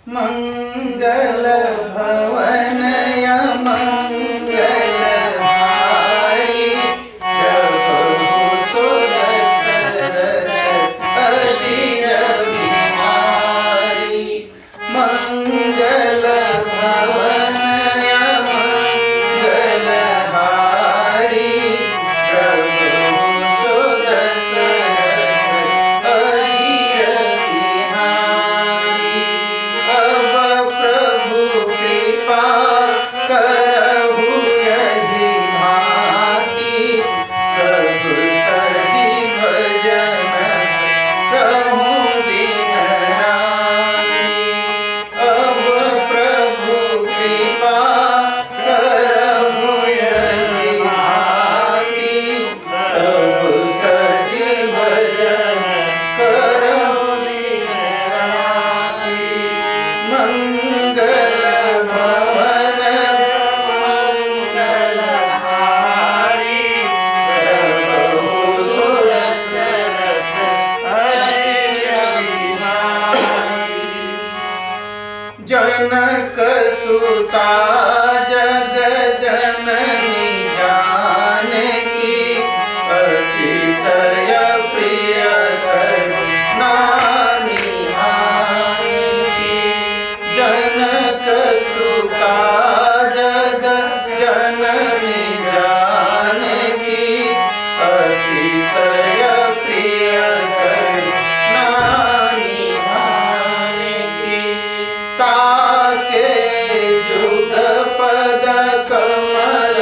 मंगल भवन या मंगलहारी प्रभु सुर सरस अजीर बिहारी। मंगल भवन या मंगलहारी प्रभु सुर सरस अजीर बिहारी। अब प्रभु कृपा करहु यही भांति सब तजी भजन रहूं दिन राति। अब प्रभु कृपा करहु यही भांति सब तजी भजन करहु दिन राति। मंगल भवन मंगलहारी प्रभु सुर सरस अजीर बिहारी। जनक सुता जग जननी जानकी अतिशय प्रिय नानी हानि। जनक सुता जग जननी जानकी अतिशय प्रिय नानी हानि। ताके जुग पद कमल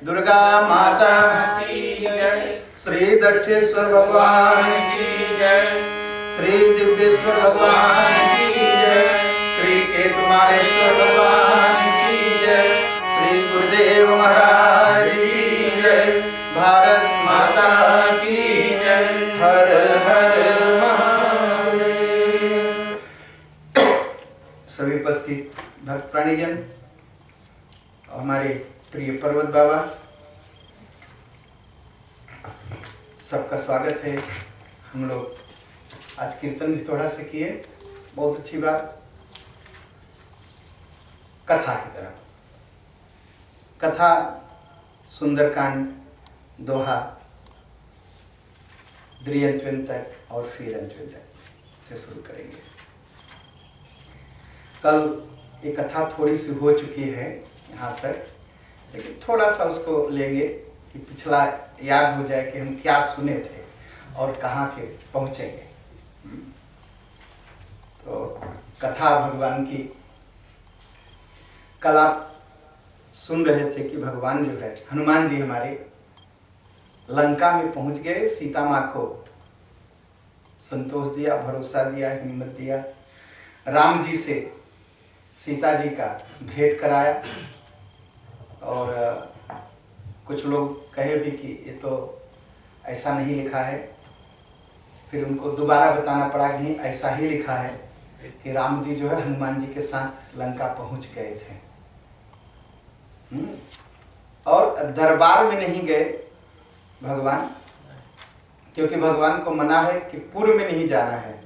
दुर्गा माता की जय, श्री दक्षेश्वर भगवान की जय, श्री दिव्येश्वर भगवान की जय, श्री केतुमारेश्वर भगवान की जय, श्री गुरुदेव महाराज की जय, भारत माता की जय, हर हर महादेव। सभी उपस्थित भक्त प्राणीजन, हमारे प्रिय पर्वत बाबा, सबका स्वागत है। हम लोग आज कीर्तन भी थोड़ा सा किए, बहुत अच्छी बात। कथा की तरफ, कथा सुंदरकांड, दोहा, द्विअंतवन तक और फिर अंतवन तक से शुरू करेंगे। कल एक कथा थोड़ी सी हो चुकी है यहाँ तक, लेकिन थोड़ा सा उसको लेंगे कि पिछला याद हो जाए कि हम क्या सुने थे और कहाँ के पहुँचेंगे। तो कथा भगवान की, कल आप सुन रहे थे कि भगवान जो है, हनुमान जी हमारे लंका में पहुंच गए, सीता माँ को संतोष दिया, भरोसा दिया, हिम्मत दिया, राम जी से सीता जी का भेंट कराया। और कुछ लोग कहे भी कि ये तो ऐसा नहीं लिखा है, फिर उनको दोबारा बताना पड़ा कि ऐसा ही लिखा है कि राम जी जो है हनुमान जी के साथ लंका पहुंच गए थे। और दरबार में नहीं गए भगवान, क्योंकि भगवान को मना है कि पूर्व में नहीं जाना है,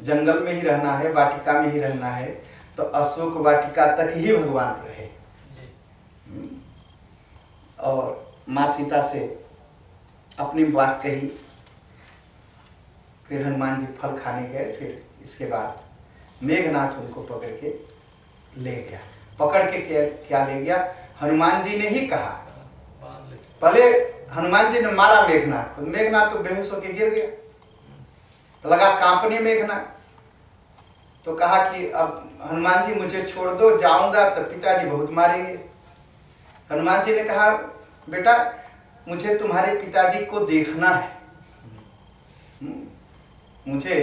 जंगल में ही रहना है, वाटिका में ही रहना है। तो अशोक वाटिका तक ही भगवान रहे। और माँ सीता से अपनी बात कही, फिर हनुमान जी फल खाने गए। फिर इसके बाद मेघनाथ उनको पकड़ के ले गया। पकड़ के क्या ले गया? हनुमान जी ने ही कहा, पहले हनुमान जी ने मारा मेघनाथ को, मेघनाथ तो बेहोश होकर गिर गया, तो लगा कांपने मेघनाथ। तो कहा कि अब हनुमान जी मुझे छोड़ दो, जाऊंगा तो पिताजी बहुत मारेंगे। हनुमान जी ने कहा, बेटा मुझे तुम्हारे पिताजी को देखना है, मुझे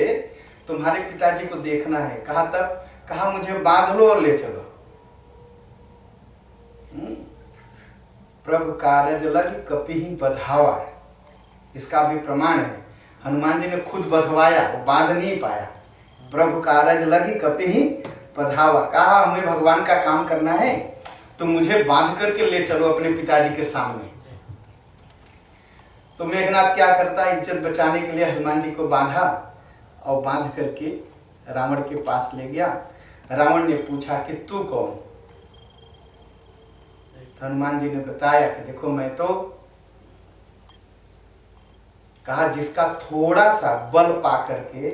तुम्हारे पिताजी को देखना है। कहा तब? कहा मुझे बांध लो और ले चलो। प्रभु कारज लग कपिहि बधावा, इसका भी प्रमाण है। हनुमान जी ने खुद बधवाया, वो बांध नहीं पाया। प्रभु कारज लग कपिहि बधावा, कहा हमें भगवान का काम करना है तो मुझे बांध करके ले चलो अपने पिताजी के सामने। तो मेघनाथ क्या करता है, इज्जत बचाने के लिए हनुमान जी को बांधा और बांध करके रावण के पास ले गया। रावण ने पूछा कि तू कौन? हनुमान जी ने बताया कि देखो मैं तो, कहा जिसका थोड़ा सा बल पा करके,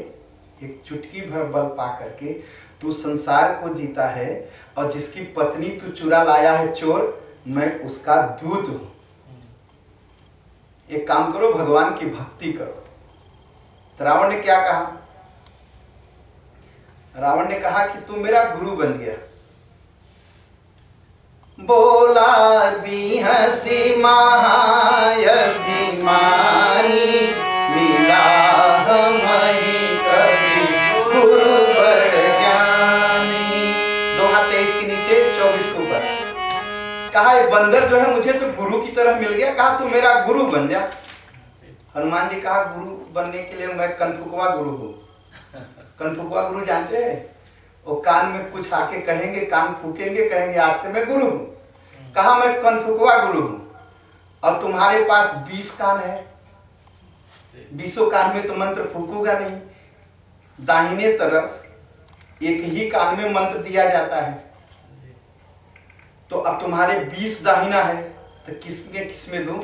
एक चुटकी भर बल पा करके तू संसार को जीता है, और जिसकी पत्नी तू चुरा लाया है चोर, मैं उसका दूत हूं। एक काम करो, भगवान की भक्ति करो। तो रावण ने क्या कहा? रावण ने कहा कि तू मेरा गुरु बन गया। बोला भी हंसी महाय अभिमानी, मिला हमें कभी गुरु बड़ ज्ञानी। 2:23 के नीचे 24 के ऊपर कहा, बंदर जो है मुझे तो गुरु की तरह मिल गया, कहा तू मेरा गुरु बन जा। हनुमान जी कहा, गुरु बनने के लिए मैं कनफुकवा गुरु हूँ। कनफुकवा गुरु जानते हैं? वो कान में कुछ आके कहेंगे, कान फूकेंगे, कहेंगे आज से मैं गुरु हूँ। कहा मैं कनफुकवा गुरु हूँ, और तुम्हारे पास 20 कान है, 20 कान में तो मंत्र फूकूंगा नहीं। दाहिने तरफ एक ही कान में मंत्र दिया जाता है, तो अब तुम्हारे 20 दाहिना है, तो किसमें दूं?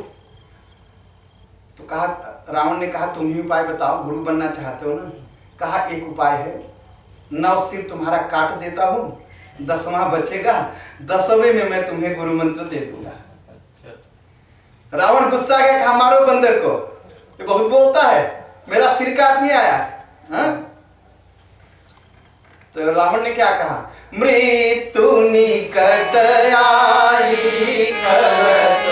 तो कहा, रावण ने कहा तुम ही उपाय बताओ, गुरु बनना चाहते हो ना? कहा एक उपाय है, 9 सिर तुम्हारा काट देता हूँ, 10वां बचेगा, 10वें में मैं तुम्हें गुरु मंत्र दे दूंगा। रावण गुस्सा गया, कहा मारो बंदर को, ये बहुत बोलता है, मेरा सिर काटने आया। हा? तो रावण ने क्या कहा? मृत्यु निकट आई खबर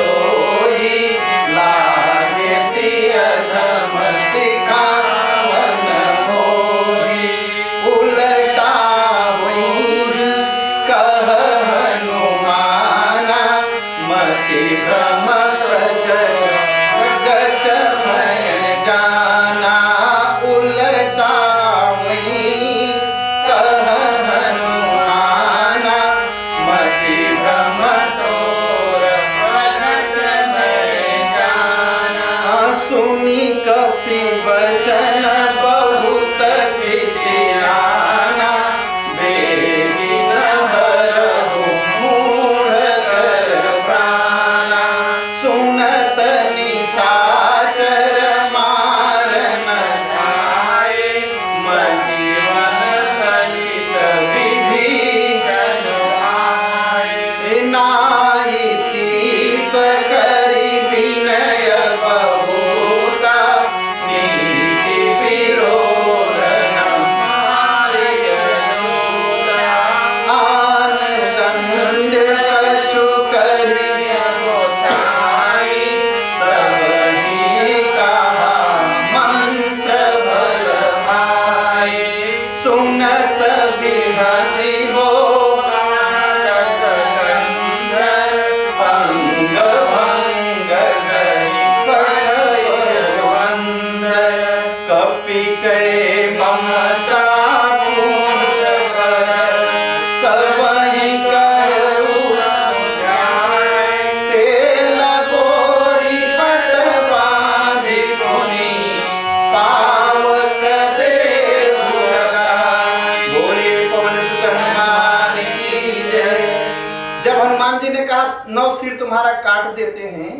देते हैं,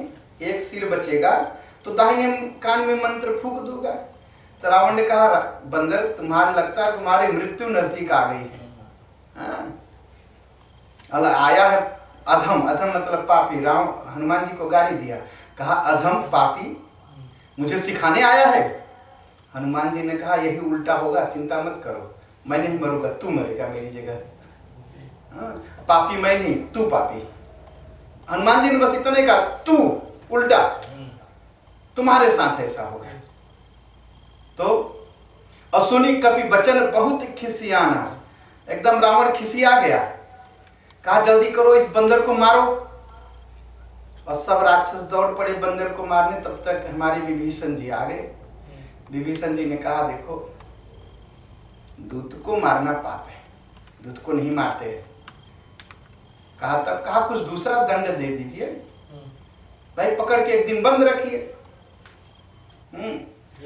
एक सिर बचेगा तो दाहिने कान में मंत्र फूंक दूंगा। तो रावण ने कहा, बंदर तुम्हारे लगता है तुम्हारी मृत्यु नजदीक आ गई है। आया है अधम, अधम मतलब पापी। राम हनुमान जी को गाली दिया, कहा अधम पापी मुझे सिखाने आया है। हनुमान जी ने कहा यही उल्टा होगा, चिंता मत करो, मैं नहीं मरूंगा, तू मरेगा मेरी जगह। पापी मैं नहीं, तू पापी। हनुमान जी ने बस इतना ही कहा, तू उल्टा, तुम्हारे साथ ऐसा होगा। तो असुनी कपि बचन बहुत खिसियाना, एकदम रावण खिसिया गया। कहा जल्दी करो, इस बंदर को मारो। और सब राक्षस दौड़ पड़े बंदर को मारने। तब तक हमारे विभीषण जी आ गए। विभीषण जी ने कहा, देखो दूत को मारना पाप है, दूत को नहीं मारते हैं। कहा तब कहा कुछ दूसरा दंड दे दीजिए भाई, पकड़ के एक दिन बंद रखिए।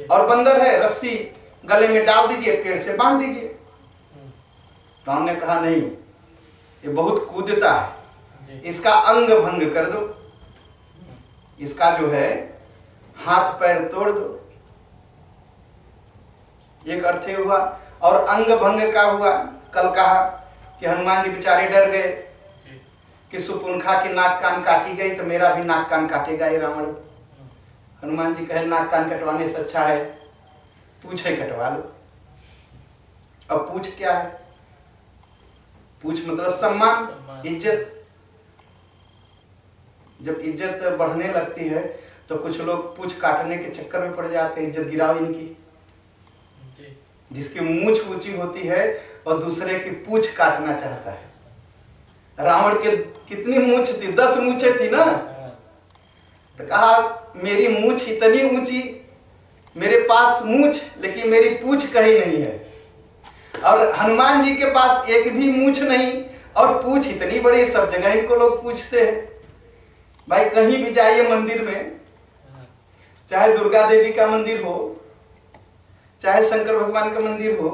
और बंदर है, रस्सी गले में डाल दीजिए, पेड़ से बांध दीजिए। राम ने कहा नहीं, ये बहुत कूदता है, इसका अंग भंग कर दो, इसका जो है हाथ पैर तोड़ दो। एक अर्थ हुआ। और अंग भंग का हुआ, कल कहा कि हनुमान जी बेचारे डर गए कि सुपुंखा की नाक कान काटी गई तो मेरा भी नाक कान काटेगा ये रावण। हनुमान जी कहे नाक कान कटवाने से अच्छा है पूछे कटवा लो। अब पूछ क्या है? पूछ मतलब सम्मान, इज्जत। जब इज्जत बढ़ने लगती है तो कुछ लोग पूछ काटने के चक्कर में पड़ जाते हैं, इज्जत गिराओ इनकी। जिसकी मूंछ ऊंची होती है और दूसरे की पूछ काटना चाहता है। रावण के कितनी मूंछ थी? 10 मूंछें थी ना। तो कहा मेरी मूंछ इतनी ऊंची, मेरे पास मूंछ लेकिन मेरी पूछ कहीं नहीं है। और हनुमान जी के पास एक भी मूंछ नहीं और पूछ इतनी बड़ी, सब जगह इनको लोग पूछते हैं। भाई कहीं भी जाइए मंदिर में, चाहे दुर्गा देवी का मंदिर हो, चाहे शंकर भगवान का मंदिर हो,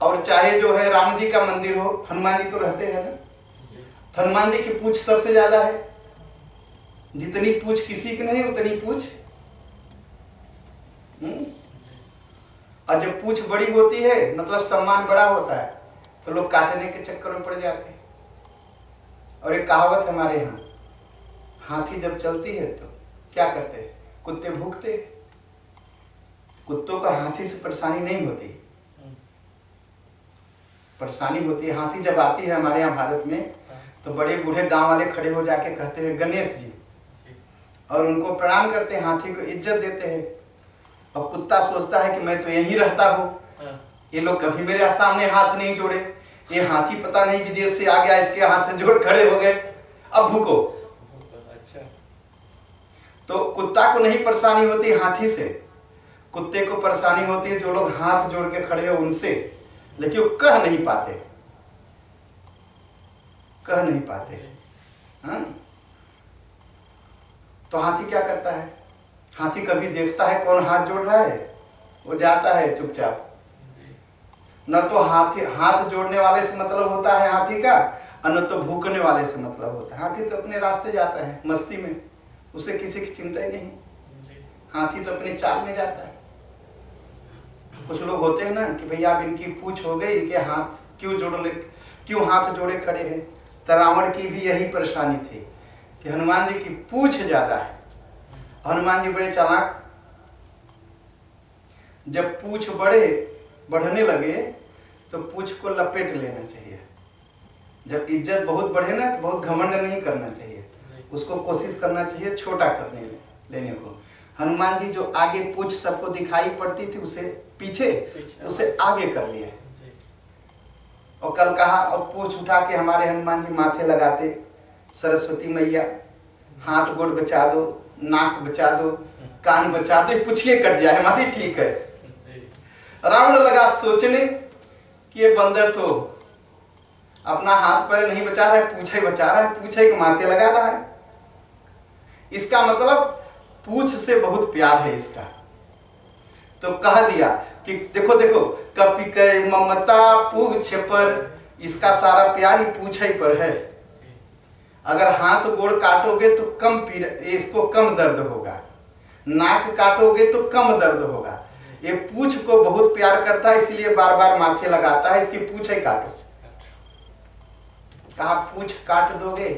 और चाहे जो है राम जी का मंदिर हो, हनुमान जी तो रहते हैं ना। हनुमान जी की पूछ सबसे ज्यादा है। जितनी पूछ किसी की नहीं उतनी पूछ। और जब पूछ बड़ी होती है मतलब सम्मान बड़ा होता है तो लोग काटने के चक्कर में पड़ जाते हैं। और एक कहावत है हमारे यहाँ, हाथी जब चलती है तो क्या करते हैं? कुत्ते भूखते हैं। कुत्तों को हाथी से परेशानी नहीं होती, परेशानी होती है हाथी जब आती है हमारे यहाँ भारत में तो बड़े बूढ़े गांव वाले खड़े हो जाके कहते हैं गणेश जी, और उनको प्रणाम करते हैं, हाथी को इज्जत देते हैं। और कुत्ता सोचता है कि मैं तो यहीं रहता हूँ, ये लोग कभी मेरे सामने हाथ नहीं जोड़े, ये हाथी पता नहीं विदेश से आ गया, इसके हाथ जोड़ खड़े हो गए, अब भूको। तो कुत्ता को नहीं परेशानी होती हाथी से, कुत्ते को परेशानी होती है जो लोग हाथ जोड़ के खड़े हो उनसे, लेकिन वो कह नहीं पाते, कह नहीं पाते। हाँ? तो हाथी क्या करता है? हाथी कभी देखता है कौन हाथ जोड़ रहा है, वो जाता है चुपचाप। न तो हाथी हाथ जोड़ने वाले से मतलब होता है हाथी का, और न तो भूखने वाले से मतलब होता है। हाथी तो अपने रास्ते जाता है मस्ती में, उसे किसी की चिंता ही नहीं। हाथी तो अपने चाल में जाता है। कुछ लोग होते हैं ना कि भैया अब इनकी पूछ हो गई, इनके हाथ क्यों हाथ जोड़े खड़े हैं। तो रावण की भी यही परेशानी थी कि हनुमान जी की पूछ ज्यादा है। हनुमान जी बड़े चालाक, जब पूछ बढ़ने लगे तो पूछ को लपेट लेना चाहिए। जब इज्जत बहुत बढ़े ना तो बहुत घमंड नहीं करना चाहिए, उसको कोशिश करना चाहिए छोटा करने लेने को। हनुमान जी जो आगे पूछ सबको दिखाई पड़ती थी उसे पीछे उसे आगे कर लिया। और कल कहा और पूछ उठा के हमारे हनुमान जी माथे लगाते, सरस्वती मैया हाथ गोड़ बचा दो, नाक बचा दो, कान बचा दो, पूछिए कट जाए हमारी, ठीक है। रावण लगा सोचने कि ये बंदर तो अपना हाथ पैर नहीं बचा रहा है, पूछे बचा रहा है, पूछे के माथे लगा रहा है। इसका मतलब पूछ से बहुत प्यार है इसका। तो कह दिया कि देखो देखो कपि के ममता पूछ पर, इसका सारा प्यार ही पूछे पर है। अगर हाथ गोड़ काटोगे तो कम पीड़ा, इसको कम दर्द होगा। नाक काटोगे तो कम दर्द होगा। ये पूंछ को बहुत प्यार करता है, इसलिए बार बार माथे लगाता है, इसकी पूंछ ही काटो। कहा पूंछ काट दोगे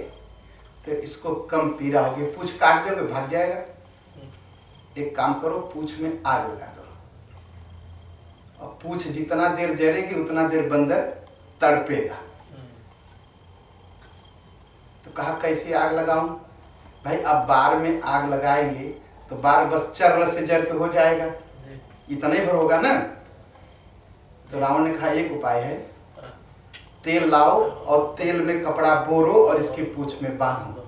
तो इसको कम पीड़ा होगी, पूंछ काट दोगे भाग जाएगा। एक काम करो, पूंछ में आग लगा दो, और पूंछ जितना देर जलेगी उतना देर बंदर तड़पेगा। तो कहा कैसे आग लगाऊं? भाई अब बार में आग लगाएंगे तो बार बस चर्र से जर के हो जाएगा, इतना ही भर होगा ना। तो रावण ने कहा एक उपाय है, तेल लाओ और तेल में कपड़ा बोरो और इसकी पूंछ में बांधो।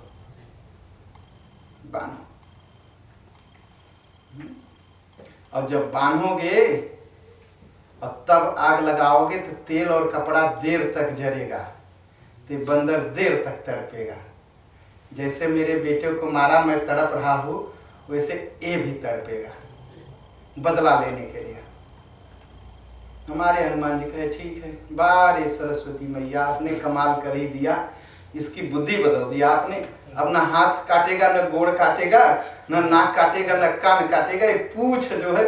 और जब बांधोगे और तब आग लगाओगे तो तेल और कपड़ा देर तक जरेगा, तो बंदर देर तक तड़पेगा। जैसे मेरे बेटे को मारा मैं तड़प रहा हूं, वैसे ये भी तड़पेगा बदला लेने के लिए। हमारे हनुमान जी कहे ठीक है, बारे सरस्वती मैया आपने कमाल कर ही दिया, इसकी बुद्धि बदल दिया आपने। अब ना हाथ काटेगा, न गोड़ काटेगा, न नाक काटेगा, न कान काटेगा। ये पूंछ जो है,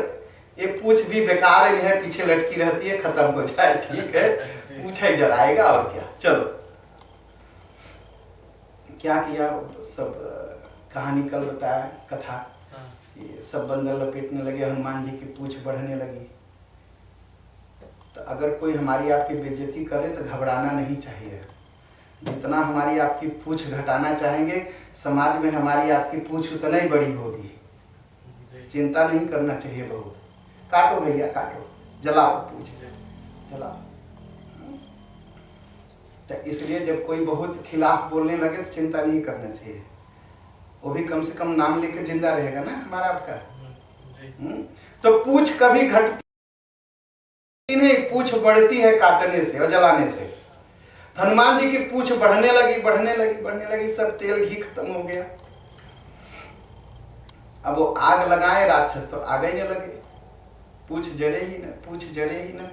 ये पूंछ भी बेकार में है, पीछे लटकी रहती है, खत्म हो जाए, ठीक है, पूंछ ही जलाएगा और क्या। चलो क्या किया, सब कहानी कल बताया, कथा, ये सब बंदर लपेटने लगे, हनुमान जी की पूंछ बढ़ने लगी। तो अगर कोई हमारी आपकी बेइज्जती करे तो घबराना नहीं चाहिए। जितना हमारी आपकी पूंछ घटाना चाहेंगे, समाज में हमारी आपकी पूंछ उतना ही बड़ी होगी। चिंता नहीं करना चाहिए बहुत। काटो भैया काटो, जलाओ पूंछ, जलाओ। तो इसलिए जब कोई बहुत खिलाफ बोलने लगे तो चिंता नहीं करना चाहिए, वो भी कम से कम नाम लेकर जिंदा रहेगा ना हमारा आपका। तो पूंछ कभी घटती नहीं, पूंछ बढ़ती है काटने से और जलाने से। हनुमान जी की पूंछ बढ़ने लगी, बढ़ने लगी, बढ़ने लगी, सब तेल घी खत्म हो गया। अब वो आग लगाए राक्षस तो आग ही न लगे, पूंछ जरे ही न, पूंछ जरे ही न।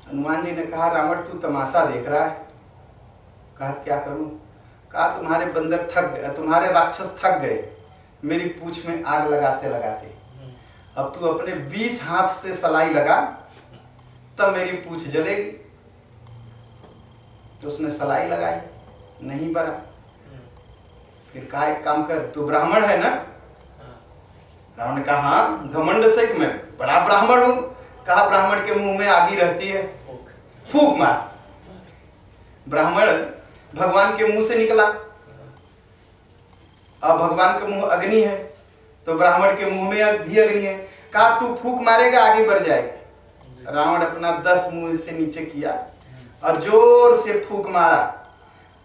हनुमान जी ने कहा रावण तू तमाशा देख रहा है। कहा क्या करूं? कहा तुम्हारे बंदर थक गए, तुम्हारे राक्षस थक गए मेरी पूंछ में आग लगाते लगाते। अब तू अपने 20 हाथ से सलाई लगा, तब मेरी पूंछ जलेगी। तो उसने सलाई लगाई, नहीं बरा। फिर कहा एक काम कर, तू ब्राह्मण है ना? रावण ने कहा हाँ, घमंड से कि मैं बड़ा ब्राह्मण हूं। कहा ब्राह्मण के मुंह में आगी रहती है, फूंक मार। ब्राह्मण भगवान के मुंह से निकला, अब भगवान का मुंह अग्नि है, तो ब्राह्मण के मुंह में भी अग्नि है। कहा तू फूंक मारेगा आगे बढ़ जाएगी। रावण अपना 10 मुंह से नीचे किया और जोर से फूंक मारा,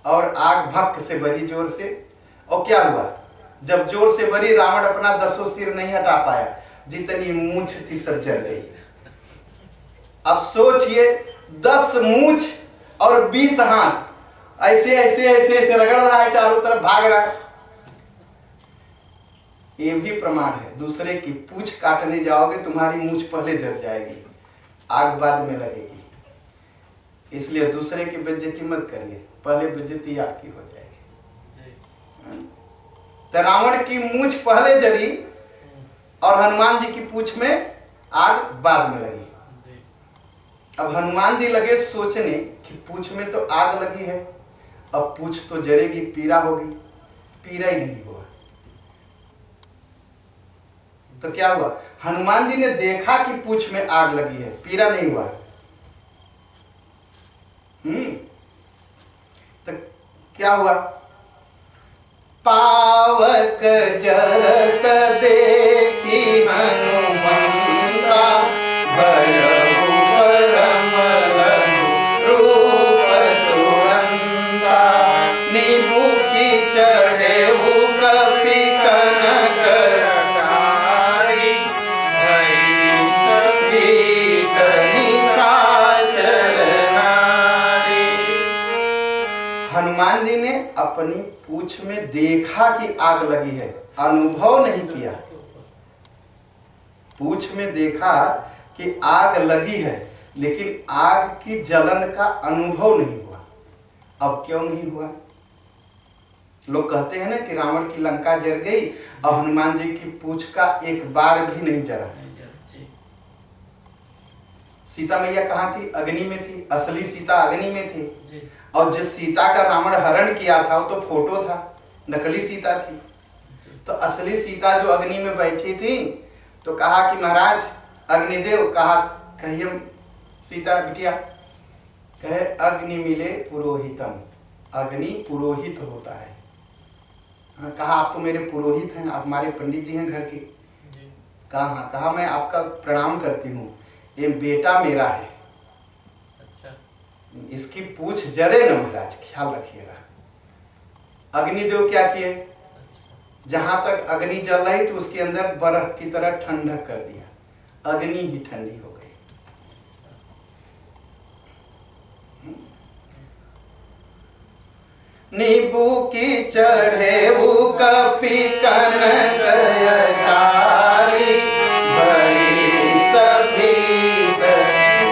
और आग भक्क से भरी जोर से। और क्या हुआ, जब जोर से भरी, रावण अपना 10 सिर नहीं हटा पाया, जितनी मूंछ थी सब जल गई। अब सोचिए 10 मूंछ और 20 हाथ, ऐसे ऐसे ऐसे ऐसे रगड़ रहा है, चारों तरफ भाग रहा है। ये भी प्रमाण है, दूसरे की पूंछ काटने जाओगे तुम्हारी मूंछ पहले जल जाएगी, आग बाद में लगेगी। इसलिए दूसरे की बेइज्जती मत करिए, पहले बेइज्जती आपकी हो जाएगी। तो रावण की मूंछ पहले जली और हनुमान जी की पूंछ में आग बाद में लगी। अब हनुमान जी लगे सोचने कि पूंछ में तो आग लगी है, अब पूंछ तो जलेगी, पीड़ा होगी। पीड़ा ही नहीं हुआ। तो क्या हुआ, हनुमान जी ने देखा कि पूंछ में आग लगी है, पीड़ा नहीं हुआ। तो क्या हुआ, पावक जरत देखी हनुमंता, भयउ परम लघु रूप तुरंता, नीबू की चढ़ेऊ कपि कनक कारी, भीत निशाचर नारी। हनुमान जी ने अपनी पूंछ में देखा कि आग लगी है, अनुभव नहीं किया। पूंछ में देखा कि आग लगी है, लेकिन आग की जलन का अनुभव नहीं हुआ। अब क्यों नहीं हुआ? लोग कहते हैं ना कि रावण की लंका जल गई और हनुमान जी की पूंछ का एक बार भी नहीं जला। सीता मैया कहाँ थी? अग्नि में थी। असली सीता अग्नि में थी। और जिस सीता का रावण हरण किया था वो तो फोटो था, नकली सीता थी। तो असली सीता जो अग्नि में बैठी थी तो कहा कि महाराज अग्निदेव, कहा कहिए सीता बिटिया, कहे अग्नि मिले पुरोहितम, अग्नि पुरोहित होता है। कहा आप तो मेरे पुरोहित हैं, आप हमारे पंडित जी हैं घर के। कहा हाँ, कहा मैं आपका प्रणाम करती हूँ, ये बेटा मेरा है। अच्छा। इसकी पूछ जरे न महाराज, ख्याल रखिएगा। अग्निदेव क्या किए? जहां तक अग्नि जल रही थी उसके अंदर बर्फ की तरह ठंडक कर दिया, अग्नि ही ठंडी हो गई। नींबू की चढ़े वो कपी कनक तारी, बड़ी सभी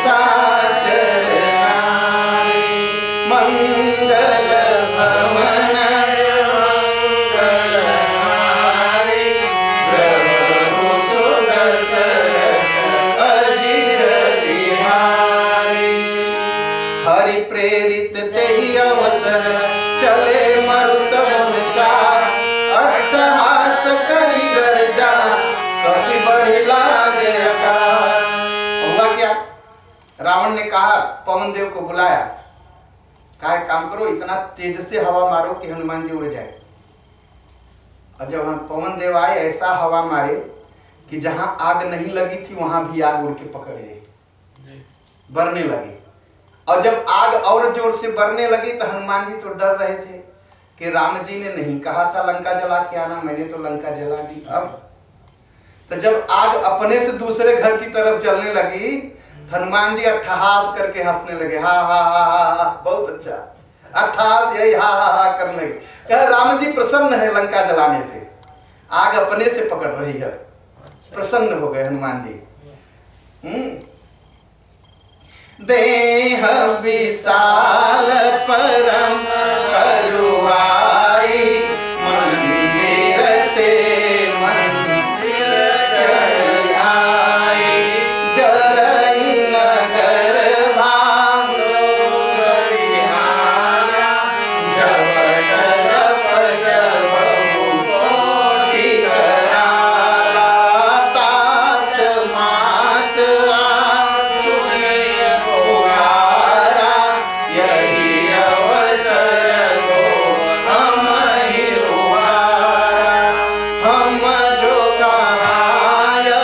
साचर नारी, मंगल भवन प्रभु सुदशरथ अजीर बिहारी, हरि प्रेरित तेहि अवसर चले मरुतम चास, अट्टहास करी गर्जा कभी बढ़ी लागे आकाश। हुआ क्या? रावण ने कहा, पवन देव को बुलाया, कहा काम करो, इतना तेज से हवा मारो कि हनुमान जी उड़ जाए। और जब हम पवन देव आए, ऐसा हवा मारे कि जहां आग नहीं लगी थी वहां भी आग उड़ के पकड़ गई, बरने लगी। और जब आग और जोर से बरने लगी तो हनुमान जी तो डर रहे थे कि राम जी ने नहीं कहा था लंका जला के आना, मैंने तो लंका जला दी। अब तो जब आग अपने से दूसरे घर की तरफ चलने लगी तो हनुमान जी अट्ठहास करके हंसने लगे, हा हा हा हा, बहुत अच्छा, अट्ठहास यही हा हा हा करने लगे। कह राम जी प्रसन्न है लंका जलाने से, आग अपने से पकड़ रही है, प्रसन्न हो गए हनुमान जी। देह विशाल परम करुआई, मंदिर ते मंदिर चढ़ आई, जरई नगर भांगो बिहारा, झपट रपट बहु कोटि कराला, तात मात यही अवसर को हम ही उबारा, हम जो कहा यह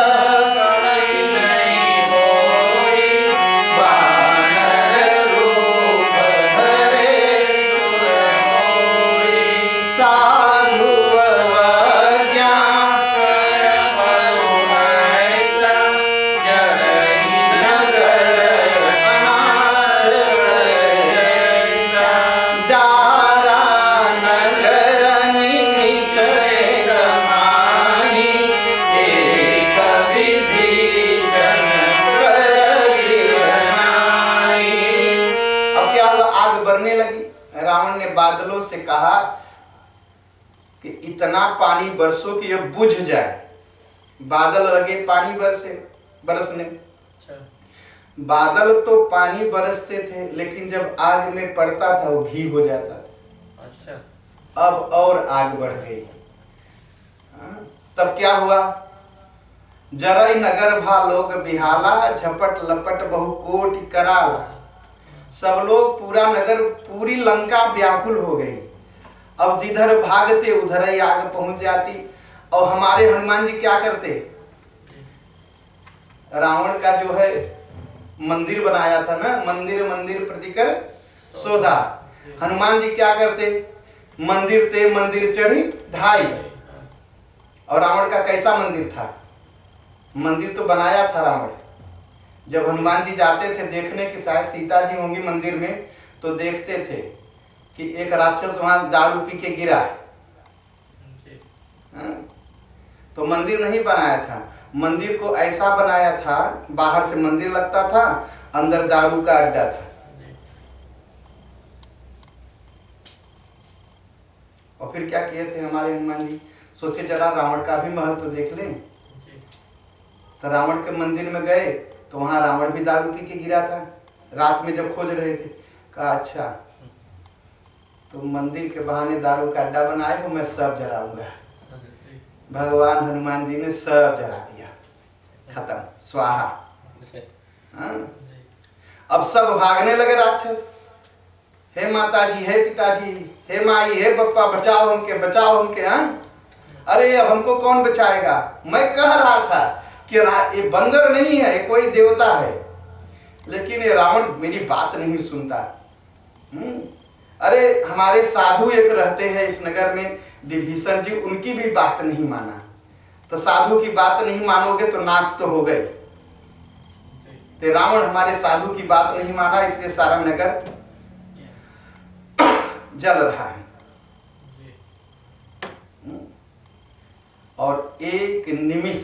नहीं होई, वानर रूप धरे सुर होई, साधु अवज्ञा नगर अनाथ जारा, नगर निमिषे कमाई, एक विभीषण कर गिरनाई। अब क्या हुआ? आग बरने लगी। रावण ने बादलों से कहा कि इतना पानी बरसो कि यह बुझ जाए। बादल लगे पानी बरसने। बादल तो पानी बरसते थे, लेकिन जब आग में पड़ता था वो घी हो जाता था। अच्छा। अब और आग बढ़ गई। तब क्या हुआ? जरई नगर भा लोग बिहाला, झपट लपट बहु कोटि कराला। सब लोग, पूरा नगर, पूरी लंका व्याकुल हो गई। अब जिधर भागते उधर ही आग पहुंच जाती। और हमारे हनुमान जी क्या करते? रावण का जो है मंदिर बनाया था ना, मंदिर मंदिर प्रतिकर शोधा। हनुमान जी क्या करते? मंदिर ते मंदिर चढ़ी ढाई। और रावण का कैसा मंदिर था? मंदिर तो बनाया था रावण। जब हनुमान जी जाते थे देखने कि शायद सीता जी होंगी मंदिर में, तो देखते थे कि एक राक्षस वहां दारू पी के गिरा है। तो मंदिर नहीं बनाया था, मंदिर को ऐसा बनाया था, बाहर से मंदिर लगता था, अंदर दारू का अड्डा था। और और फिर क्या किए थे हमारे हनुमान जी, सोचे जरा रावण का भी महल तो देख लें। तो रावण के मंदिर में गए तो वहां रावण भी दारू पी के गिरा था। रात में जब खोज रहे थे, कहा अच्छा तो मंदिर के बहाने दारू का अड्डा बनाए हो, मैं सब जलाऊंगा। भगवान हनुमान जी ने सब जला दिया, खत्म, स्वाहा। हाँ? अब सब भागने लगे राक्षस, हे माता जी, हे पिताजी, हे माई, हे बप्पा, बचाओ हमके, बचाओ हमके। हाँ? अरे अब हमको कौन बचाएगा? मैं कह रहा था कि ये बंदर नहीं है, कोई देवता है, लेकिन ये रावण मेरी बात नहीं सुनता। अरे हमारे साधु एक रहते हैं इस नगर में, विभीषण जी, उनकी भी बात नहीं माना। तो साधु की बात नहीं मानोगे तो नाश तो हो गए। तो रावण हमारे साधु की बात नहीं माना, इसलिए सारा नगर जल रहा है। और एक निमिष,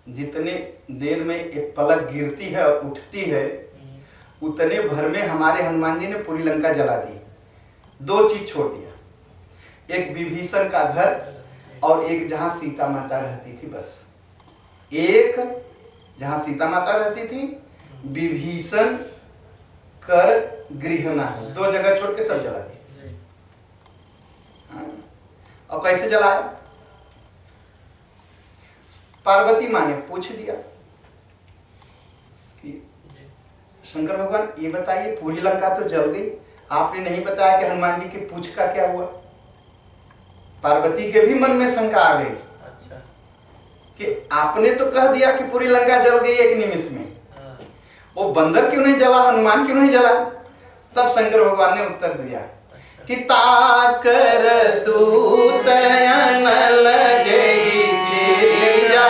जितने देर में एक पलक गिरती है और उठती है, उतने भर में हमारे हनुमान जी ने पूरी लंका जला दी। दो चीज छोड़ दिया, एक विभीषण का घर और एक जहां सीता माता रहती थी। बस एक जहां सीता माता रहती थी, विभीषण कर गृहना, दो जगह छोड़ के सब जला दिए। और कैसे जलाया? पार्वती माँ ने पूछ दिया कि शंकर भगवान ये बताइए, पूरी लंका तो जल गई, आपने नहीं बताया कि हनुमान जी के पूछ का क्या हुआ। पार्वती के भी मन में शंका आ गई। अच्छा। कि आपने तो कह दिया कि पूरी लंका जल गई एक निमिष में, वो बंदर क्यों नहीं जला, हनुमान क्यों नहीं जला? तब शंकर भगवान ने उत्तर दिया कि ताकर दूत अनल जई सिरजा,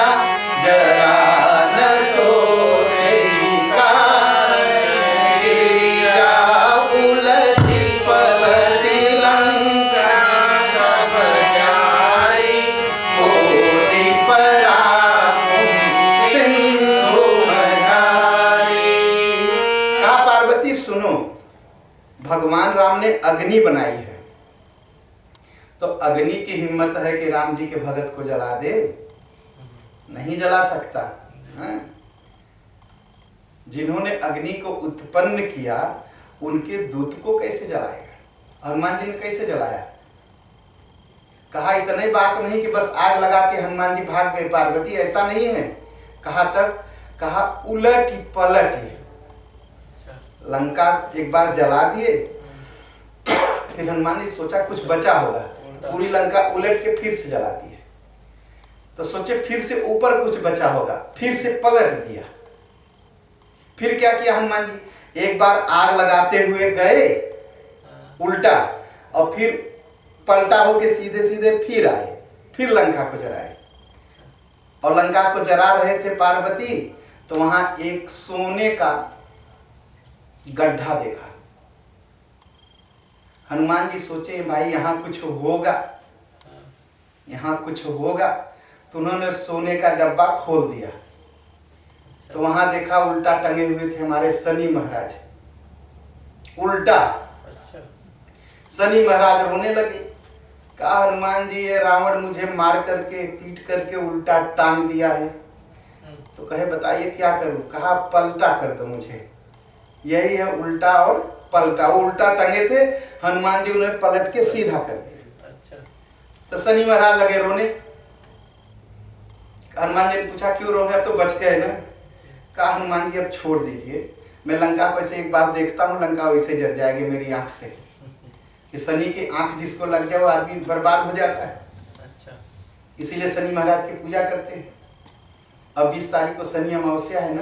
जरा न सोई का गिरिजा, उलटी पलटी लंका सब जाई, होती पराकुम सिंधु मझारी। कहा पार्वती सुनो, भगवान राम ने अग्नि बनाई है, तो अग्नि की हिम्मत है कि राम जी के भगत को जला दे? नहीं जला सकता। है? जिन्होंने अग्नि को उत्पन्न किया, उनके दूत को कैसे जलाएगा? हनुमान जी ने कैसे जलाया? कहा इतनी बात नहीं कि बस आग लगा के हनुमान जी भाग गए, पार्वती, ऐसा नहीं है। कहा तक, कहा उलटी पलटी, लंका एक बार जला दिए, फिर हनुमान ने सोचा कुछ बचा होगा, पूरी लंका उलट के फिर से जला दिए। तो सोचे फिर से ऊपर कुछ बचा होगा, फिर से पलट दिया। फिर क्या किया हनुमान जी? एक बार आग लगाते हुए गए उल्टा, और फिर पलटा होके सीधे सीधे फिर आए, फिर लंका को जलाए। और लंका को जला रहे थे पार्वती, तो वहां एक सोने का गड्ढा देखा। हनुमान जी सोचे भाई यहाँ कुछ होगा, यहाँ कुछ होगा, तो उन्होंने सोने का डब्बा खोल दिया। तो वहां देखा उल्टा टंगे हुए थे हमारे शनि महाराज, उल्टा। शनि महाराज रोने लगे। कहा हनुमान जी, ये रावण मुझे मार करके, पीट करके उल्टा टांग दिया है। तो कहे बताइए क्या करूं? कहा पलटा कर दो मुझे। यही है उल्टा और पलटा। वो उल्टा टंगे थे, हनुमान जी उन्हें पलट के सीधा कर दिया। अच्छा। तो शनि महाराज लगे रोने। हनुमान जी ने पूछा क्यों रो रहे? अब तो बच गए ना। कहा हनुमान जी अब छोड़ दीजिए, मैं लंका को ऐसे एक बार देखता हूँ, लंका वैसे जल जाएगी मेरी आंख से। कि शनि की आंख जिसको लग जाए वो आदमी बर्बाद हो जाता है। अच्छा। इसीलिए शनि महाराज की पूजा करते हैं। अब 20 तारीख को शनि अमावस्या है ना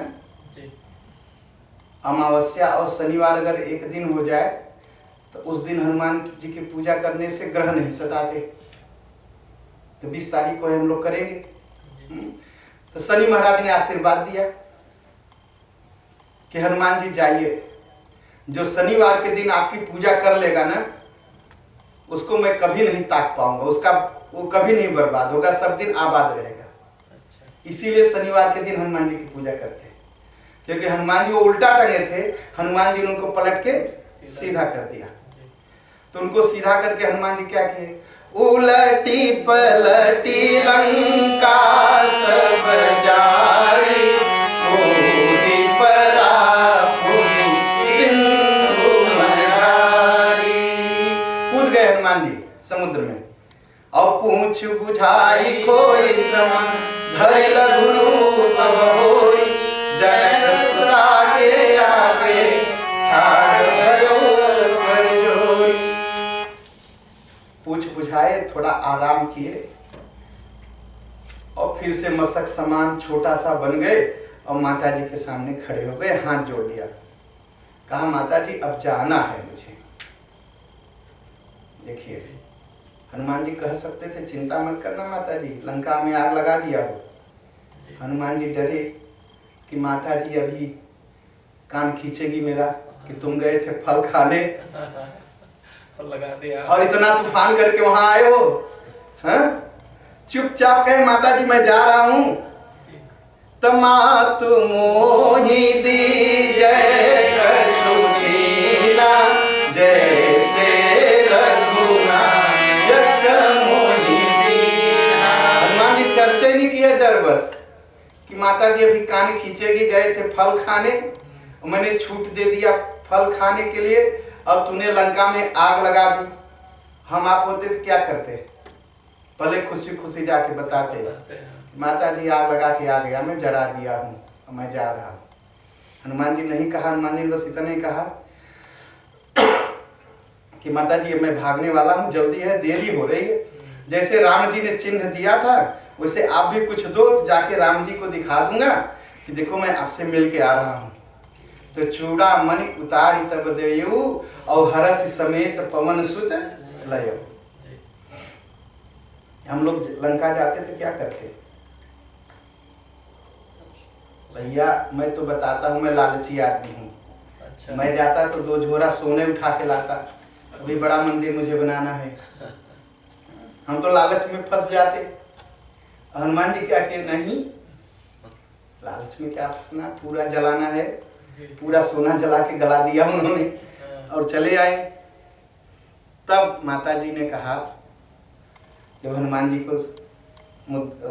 जी। अमावस्या और शनिवार अगर एक दिन हो जाए तो उस दिन हनुमान जी की पूजा करने से ग्रह नहीं सताते। तो 20 तारीख को हम लोग करेंगे। तो शनि महाराज ने आशीर्वाद दिया कि हनुमान जी जाइए, जो शनिवार के दिन आपकी पूजा कर लेगा ना, उसको मैं कभी नहीं ताक पाऊंगा, उसका वो कभी नहीं बर्बाद होगा, सब दिन आबाद रहेगा। अच्छा। इसीलिए शनिवार के दिन हनुमान जी की पूजा करते हैं, क्योंकि हनुमान जी वो उल्टा टंगे थे, हनुमान जी ने उनको पलट के सीधा कर दिया। तो उनको सीधा करके हनुमान जी क्या किए, उलटी पलटी लंका सब जारी, कूदी परा भूमि सिंधु मझारी। कूद गए हनुमान जी समुद्र में, और पूछ बुझाई कोई सम धरि लघु रूप बहोरी, जनक सुता के आगे ठाड़ भयो कर जोरी। पूछ बुझाए, थोड़ा आराम किए, और फिर से मशक समान छोटा सा बन गए और माता जी के सामने खड़े हो गए, हाथ जोड़ लिया, कहा माता जी अब जाना है मुझे। देखिए हनुमान जी कह सकते थे चिंता मत करना माता जी, लंका में आग लगा दिया हो। हनुमान जी डरे कि माता जी अभी कान खींचेगी मेरा कि तुम गए थे फल खाने और लगा दिया, और इतना तूफान करके वहां आए हो। हाँ? चुपचाप कहे माता जी मैं जा रहा हूं। तमातु मोहि दी जय कछु कीना, जैसे रघुनायक मोहि दीना। हनुमान जी चर्चा नहीं की है, डर बस कि माता जी अभी कान खींचेगी, गए थे फल खाने, मैंने छूट दे दिया फल खाने के लिए, अब तूने लंका में आग लगा दी। हम आप होते तो क्या करते, पहले खुशी खुशी जाके बताते माता जी आग लगा के आ गया, मैं जरा दिया हूँ, मैं जा रहा हूँ। हनुमान जी नहीं कहा, हनुमान जी ने बस इतना ही कहा कि माता जी मैं भागने वाला हूँ, जल्दी है, देरी हो रही है। जैसे राम जी ने चिन्ह दिया था वैसे आप भी कुछ दो, तो जाके राम जी को दिखा दूंगा कि देखो मैं आपसे मिल के आ रहा हूँ। तो चूड़ा मणि उतारी तब देयु, और हरस समेत पवन सुत लयो। हम लोग लंका जाते तो क्या करते भैया, मैं तो बताता हूँ मैं लालची आदमी हूँ। अच्छा। मैं जाता तो 2 झोरा सोने उठा के लाता, अभी बड़ा मंदिर मुझे बनाना है। हम तो लालच में फंस जाते। हनुमान जी क्या किए, नहीं लालच में क्या फंसना, पूरा जलाना है, पूरा सोना जला के गला दिया उन्होंने और चले आए। तब माता जी ने कहा, जब हनुमान जी को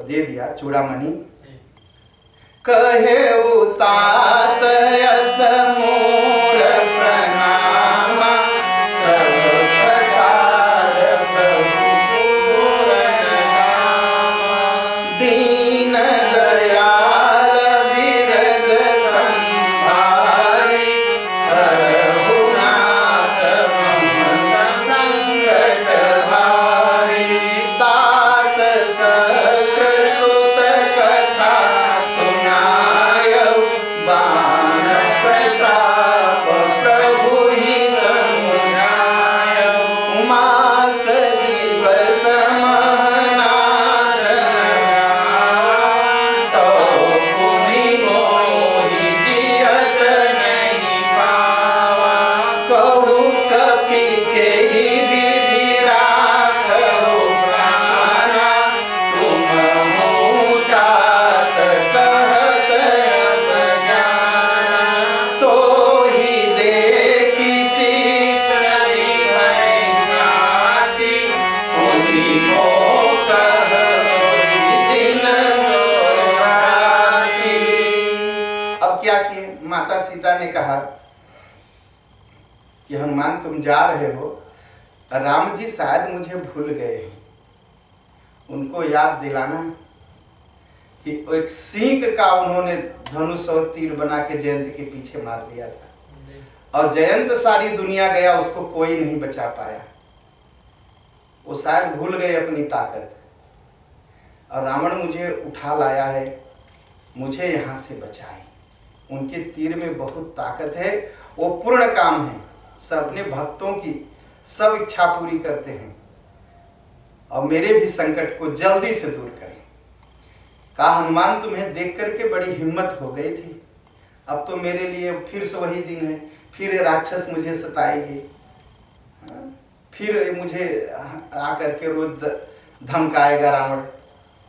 दे दिया चूड़ामणि, कहे तात यस मोर प्रणाम, सब प्रकार प्रभु दीन दयाल बिरद संभारी, रघुनाथ संकट भारी। तात सक्र सुत कथा सुनायो, बाण प्रताप प्रभु ही समुझायो, मास दिवस महनाथ तो पुनि मोहि जियत नहीं पावा, कहु कपि के ही विधि राखो प्राणा, तुम हो तात कहत अब जाना, तो ही देखी शीघ्र भय जाति, पुनि मोह कह सोई दिन सोराती। अब क्या किए, माता सीता ने कहा कि हनुमान तुम जा रहे हो, राम जी शायद मुझे भूल गए हैं, उनको याद दिलाना कि एक सींग का उन्होंने धनुष और तीर बना के जयंत के पीछे मार दिया था, और जयंत सारी दुनिया गया, उसको कोई नहीं बचा पाया। वो शायद भूल गए अपनी ताकत, और रावण मुझे उठा लाया है, मुझे यहाँ से बचाए। उनके तीर में बहुत ताकत है, वो पूर्ण काम है, सब अपने भक्तों की सब इच्छा पूरी करते हैं, और मेरे भी संकट को जल्दी से दूर करें। कहा हनुमान तुम्हें देख करके बड़ी हिम्मत हो गई थी, अब तो मेरे लिए फिर से वही दिन है, फिर राक्षस मुझे सताएंगे, फिर मुझे आकर के रोज धमकाएगा रावण,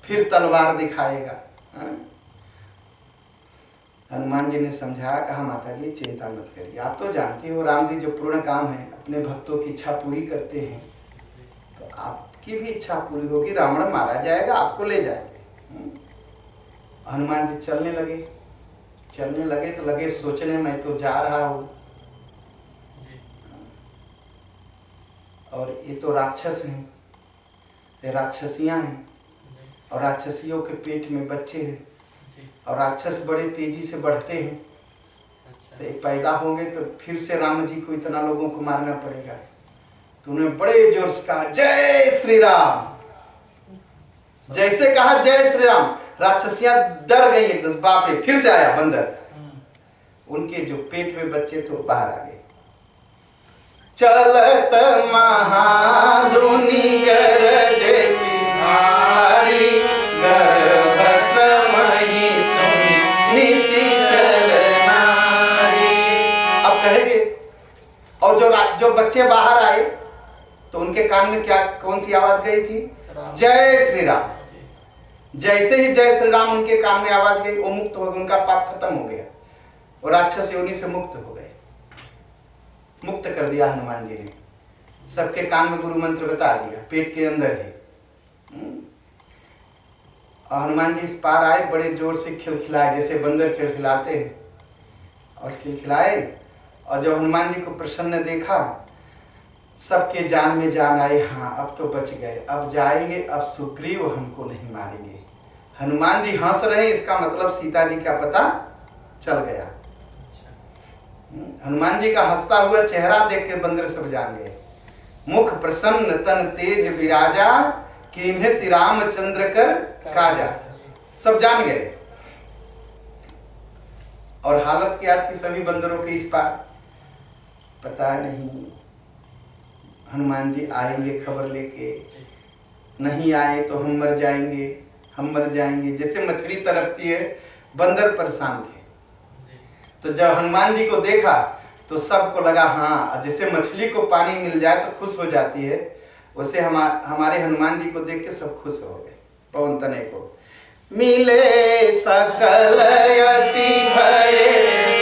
फिर तलवार दिखाएगा। हनुमान जी ने समझाया, कहा माता जी चिंता मत करिए, आप तो जानती हो राम जी जो पूर्ण काम है अपने भक्तों की इच्छा पूरी करते हैं, तो आपकी भी इच्छा पूरी होगी, रावण मारा जाएगा, आपको ले जाएंगे। हनुमान जी चलने लगे तो लगे सोचने, मैं तो जा रहा हूँ और ये तो राक्षस हैं, ये राक्षसियाँ हैं और राक्षसियों के पेट में बच्चे हैं और राक्षस बड़े तेजी से बढ़ते हैं, तो ये पैदा होंगे तो फिर से राम जी को इतना लोगों को मारना पड़ेगा। तो उन्होंने बड़े जोर से कहा जय श्री राम। जैसे कहा जय श्री राम, राक्षसियां डर गई एकदम, बाप रे, फिर से आया बंदर, उनके जो पेट में बच्चे थे वो बाहर आ गए। चलत महाधुनि गरज सिधारी, गर्भ समहि सुनि निशिचर नारी। अब कहेंगे, और जो बच्चे बाहर आए तो उनके कान में क्या, कौन सी आवाज गई थी? जय श्री राम। जैसे ही जय श्री राम उनके कान में आवाज गई, वो मुक्त हो गए, उनका पाप खत्म हो गया और राक्षस योनि से मुक्त हो गए। मुक्त कर दिया हनुमान जी ने, सबके कान में गुरु मंत्र बता दिया, पेट के अंदर ही। और हनुमान जी इस पार आए, बड़े जोर से खिलखिलाए, जैसे बंदर खिलखिलाते हैं, और खिलखिलाए। और जब हनुमान जी को प्रसन्न देखा, सबके जान में जान आई, हाँ अब तो बच गए, अब जाएंगे, अब सुग्रीव हमको नहीं मारेंगे। हनुमान जी हंस रहे, इसका मतलब सीता जी का पता चल गया। हनुमान जी का हंसता हुआ चेहरा देख के बंदर सब जान गए। मुख प्रसन्न तन तेज विराजा, कीन्हे श्री रामचंद्र कर काजा। सब जान गए। और हालत क्या थी सभी बंदरों के इस पार, पता नहीं। हनुमान जी आएंगे खबर लेके, नहीं आए तो हम मर जाएंगे, हम मर जाएंगे। जैसे मछली तड़पती है, बंदर परेशान थे। तो जब हनुमान जी को देखा तो सबको लगा, हाँ जैसे मछली को पानी मिल जाए तो खुश हो जाती है, वैसे हमारे हनुमान जी को देख के सब खुश हो गए। पवन तनय को मिले सकल यति भय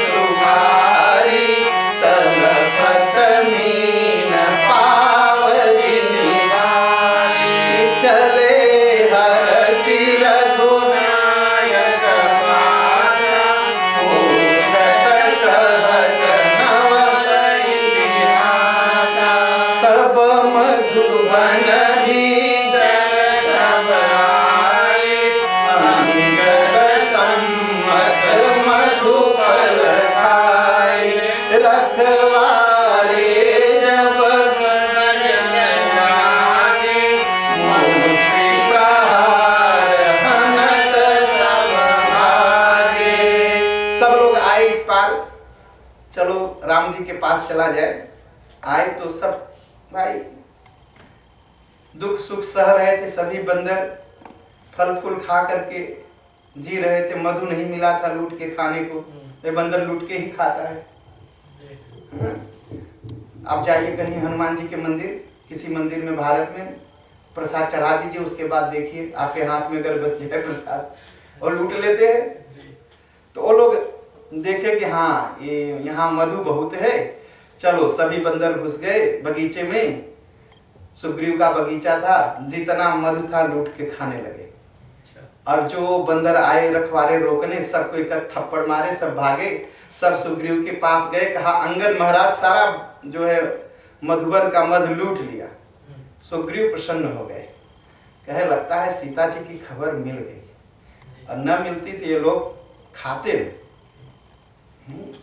सुधारी, तलपत मीन पावनी वारी, चले हरषि रघुनायक पासा, पूछत कहत नव परिहासा, तब मधुबन भीतर सब आए, अंगद सम्मत मधुफल खाए, रखवारे जब लागे, मुष्टि प्रहार हनत सब भागे। सब लोग आए इस पार, चलो राम जी के पास चला जाए। आए तो सब भाई दुख सुख सह रहे थे, सभी बंदर फल फूल खा करके जी रहे थे। मधु नहीं मिला था लूट के खाने को, ये बंदर लूट के ही खाता है। आप जाइए कहीं हनुमान जी के मंदिर, किसी मंदिर में भारत में, प्रसाद चढ़ा दीजिए, उसके बाद देखिए आपके हाथ में अगर बच जाए प्रसाद और लूट लेते हैं। तो वो लोग देखे कि हाँ ये यहाँ मधु बहुत है, चलो सभी बंदर घुस गए बगीचे में। सुग्रीव का बगीचा था, जितना मधु था लूट के खाने लगे। और जो बंदर आए रखवारे रोकने, सबको एक थप्पड़ मारे, सब भागे। सब सुग्रीव के पास गए, कहा अंगद महाराज सारा जो है मधुबन का मध लूट लिया। सुग्रीव प्रसन्न हो गए, कहे लगता है सीता जी की खबर मिल गई, और न मिलती तो ये लोग खाते नहीं।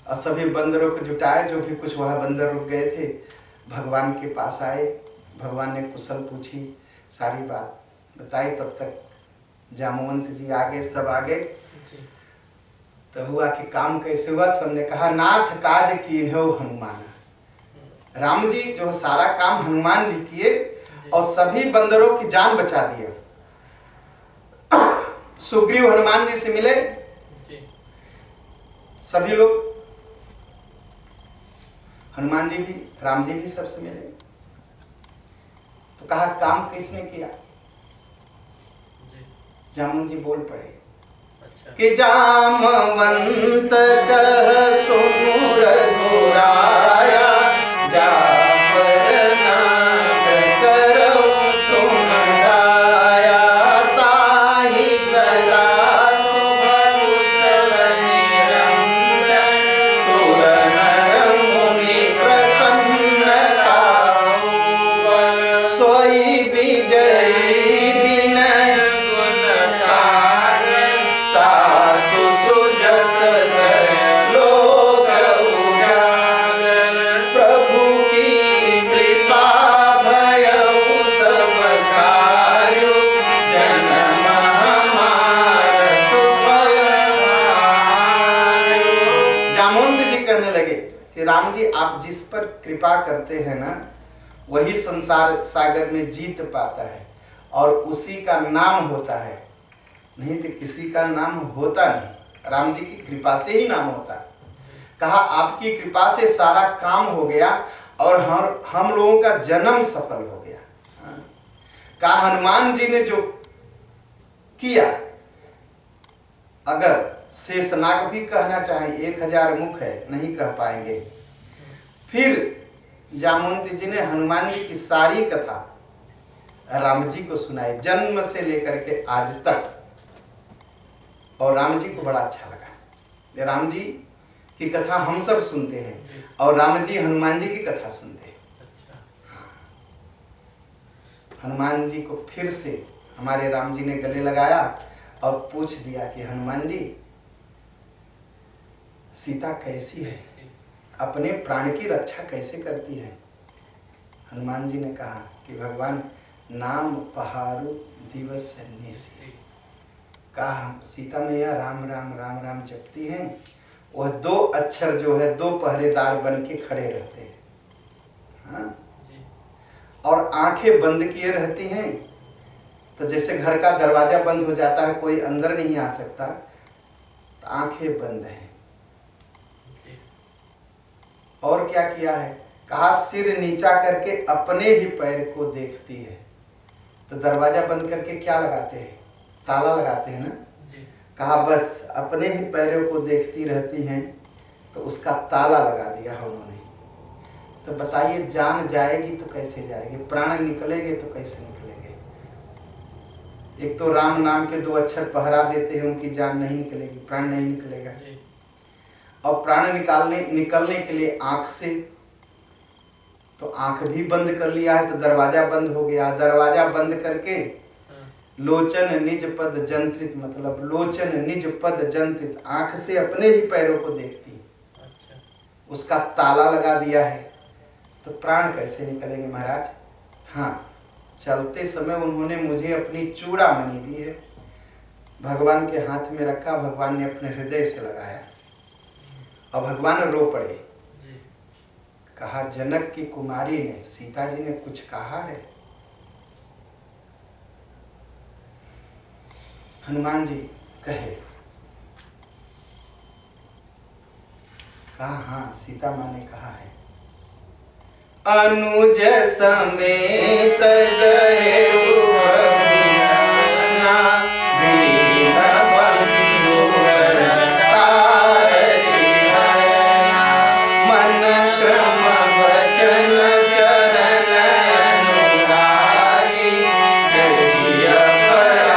और सभी बंदरों को जुटाए, जो भी कुछ वहाँ बंदर रुक गए थे, भगवान के पास आए। भगवान ने कुशल पूछी, सारी बात बताई। तब तक जामवंत जी आगे, सब आगे। तो हुआ कि काम कैसे हुआ, सबने कहा नाथ काज कीन्हो हनुमान। राम जी जो सारा काम हनुमान जी किए और सभी बंदरों की जान बचा दिए। सुग्रीव हनुमान जी से मिले, सभी लोग, हनुमान जी भी, राम जी भी सबसे मिले। तो कहा काम किसने किया? जामुन जी बोल पड़े, अच्छा। कि जामवंत कह सुनु रघुराया, जा पर नाथ करौ तुम राया, ताहि सदा शुभ कुशल निरंतर, सुर नर मुनि प्रसन्नता, सोई विजयी विनय गुण सागर, तासु सुजस लोक उजागर, प्रभु की कृपा भयउ सब कार्य, जन्म हमार सुफल पायो। जामवंत जी कहने लगे कि राम जी, आप जिस पर कृपा करते हैं ना, वही संसार सागर में जीत पाता है और उसी का नाम होता है, नहीं तो किसी का नाम होता नहीं। राम जी की कृपा से ही नाम होता है। कहा आपकी कृपा से सारा काम हो गया और हम लोगों का जन्म सफल हो गया। कहा हनुमान जी ने जो किया, अगर शेषनाग भी कहना चाहे 1000 मुख है, नहीं कह पाएंगे। फिर जामवंत जी ने हनुमान जी की सारी कथा राम जी को सुनाई, जन्म से लेकर के आज तक, और राम जी को बड़ा अच्छा लगा। राम जी की कथा हम सब सुनते हैं और राम जी हनुमान जी की कथा सुनते हैं। अच्छा। हनुमान जी को फिर से हमारे राम जी ने गले लगाया और पूछ दिया कि हनुमान जी, सीता कैसी है, अपने प्राण की रक्षा कैसे करती है? हनुमान जी ने कहा कि भगवान नाम पहाड़ू दिवस निसी। कहा सीता मैया राम राम राम राम जपती हैं, वह 2 अक्षर जो है 2 पहरेदार बन के खड़े रहते हैं। हाँ? और आंखें बंद किए रहती हैं, तो जैसे घर का दरवाजा बंद हो जाता है, कोई अंदर नहीं आ सकता, तो आंखें बंद हैं। और क्या किया है? कहा सिर नीचा करके अपने ही पैर को देखती है। तो दरवाजा बंद करके क्या लगाते हैं? ताला लगाते हैं ना। कहा बस अपने ही पैरों को देखती रहती हैं, तो उसका ताला लगा दिया है उन्होंने। तो बताइए, जान जाएगी तो कैसे जाएगी, प्राण निकलेंगे तो कैसे निकलेंगे? एक तो राम नाम के 2 अक्षर पहरा देते हैं, उनकी जान नहीं निकलेगी, प्राण नहीं निकलेगा। और प्राण निकलने के लिए आंख से, तो आंख भी बंद कर लिया है, तो दरवाजा बंद हो गया। दरवाजा बंद करके लोचन निज पद जंत्रित, मतलब लोचन निज पद जंत्रित, आंख से अपने ही पैरों को देखती। अच्छा। उसका ताला लगा दिया है, तो प्राण कैसे निकलेंगे महाराज? हाँ, चलते समय उन्होंने मुझे अपनी चूड़ामणि दी है, भगवान के हाथ में रखा, भगवान ने अपने हृदय से लगाया और भगवान रो पड़े। कहा जनक की कुमारी ने, सीता जी ने कुछ कहा है? हनुमान जी कहे, कहा हाँ, सीता माँ ने कहा है, अनुज समेत गए ना दीन बंधु तारती है, मन क्रम वचन चरण अनुरागी, देहि अपराध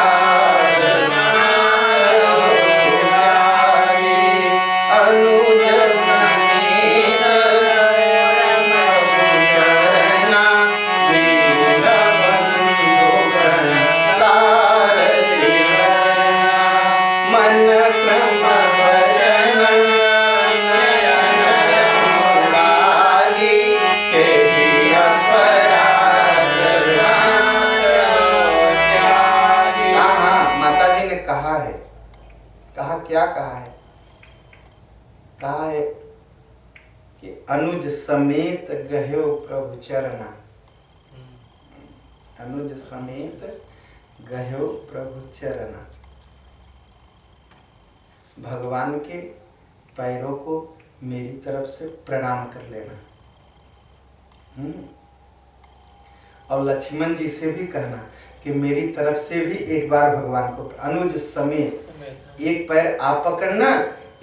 अनुज समेत चरना दीन बंधु तारती है, मन क्रम वचन अनुरागी, देहि अपराध कहा माता जी ने कहा है। कहा क्या कहा है? कहा है कि अनुज समेत गह्यो प्रभु चरना, अनुज समेत गह्यो प्रभु चरना, भगवान के पैरों को मेरी तरफ से प्रणाम कर लेना। और लक्ष्मण जी से भी कहना कि मेरी तरफ से भी एक बार भगवान को अनुज समेत एक पैर आप पकड़ना,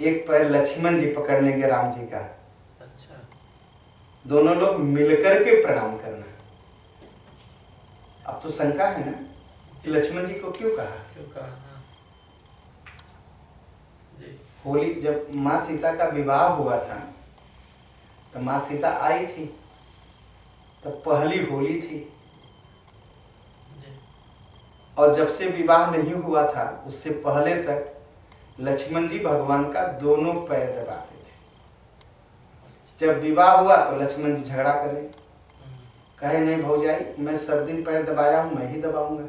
एक पैर लक्ष्मण जी पकड़ लेंगे राम जी का। अच्छा। दोनों लोग मिलकर के प्रणाम करना। अब तो शंका है ना कि लक्ष्मण जी को क्यों कहा? क्यों कहा? हाँ। जी। होली जब माँ सीता का विवाह हुआ था तो माँ सीता आई थी, तब पहली होली थी। जी। और जब से विवाह नहीं हुआ था उससे पहले तक लक्ष्मण जी भगवान का दोनों पैर दबाते थे। जब विवाह हुआ तो लक्ष्मण जी झगड़ा करे, कहे नहीं भौजाई मैं सब दिन पैर दबाया हूं, मैं ही दबाऊंगा।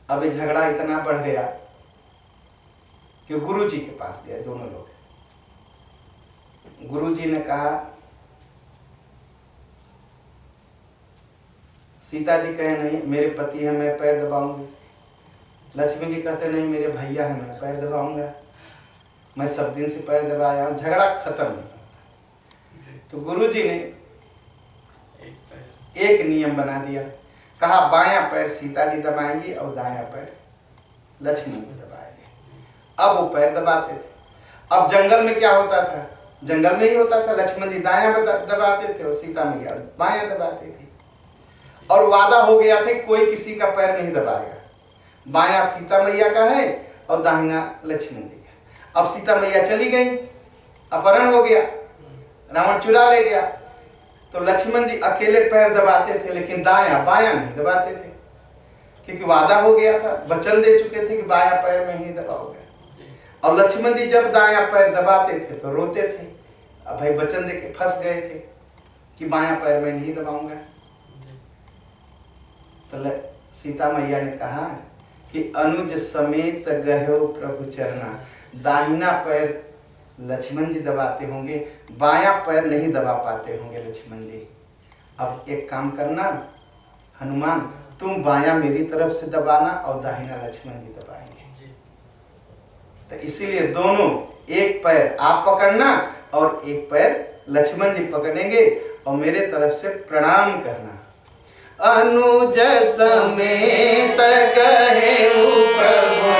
अब ये झगड़ा इतना बढ़ गया कि गुरु जी के पास गए दोनों लोग। गुरु जी ने कहा, सीता जी कहे नहीं मेरे पति है मैं पैर दबाऊंगी। लक्ष्मण जी कहते नहीं मेरे भैया है मैं पैर दबाऊंगा, मैं सब दिन से पैर दबाया हूं। झगड़ा खत्म नहीं। तो गुरु जी ने एक नियम बना दिया, कहा बायां पैर सीता जी दबाएंगी और दायां पैर लक्ष्मण जी दबाएंगे। अब वो पैर दबाते थे। अब जंगल में क्या होता था? जंगल में ही होता था, लक्ष्मण जी दायां दबाते थे और सीता मैया बायां दबाते थे। और वादा हो गया था कोई किसी का पैर नहीं दबाएगा। बायां सीता मैया का है और दाहिना लक्ष्मण जी का। अब सीता मैया चली गई, अपहरण हो गया, रावण चुरा ले गया, तो लक्ष्मण जी अकेले पैर दबाते थे लेकिन दायां बायां नहीं दबाते थे, क्योंकि वादा हो गया था, वचन दे चुके थे कि बायां पैर में ही दबाओगे। और लक्ष्मण जी जब दायां पैर दबाते थे तो रोते थे, अब भाई वचन दे के फंस गए थे कि बायां पैर में नहीं दबाऊंगा। तो सीता मैया ने कहा कि अनुज समेत गयो प्रभु चरना, दाहिना पैर लक्ष्मण जी दबाते होंगे, बायां पैर नहीं दबा पाते होंगे लक्ष्मण जी। अब एक काम करना हनुमान, तुम बायां मेरी तरफ से दबाना और दाहिना लक्ष्मण जी दबाएंगे। तो इसीलिए दोनों एक पैर आप पकड़ना और एक पैर लक्ष्मण जी पकड़ेंगे और मेरे तरफ से प्रणाम करना। अनुज समेत गहे प्रभु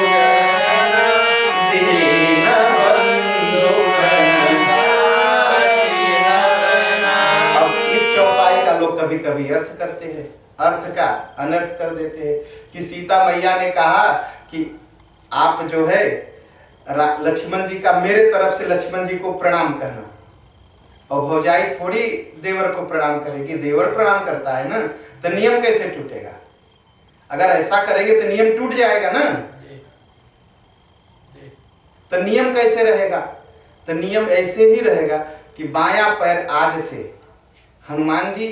दीन बंधु अब इस चौपाई का लोग कभी कभी अर्थ करते हैं, अर्थ का अनर्थ कर देते हैं कि सीता मैया ने कहा कि आप जो है लक्ष्मण जी का मेरे तरफ से लक्ष्मण जी को प्रणाम करना, और भौजाई थोड़ी देवर को प्रणाम करेगी, देवर प्रणाम करता है ना, तो नियम कैसे टूटेगा? अगर ऐसा करेंगे तो नियम टूट जाएगा ना। तो नियम कैसे रहेगा? तो नियम ऐसे ही रहेगा कि बायां पैर आज से हनुमान जी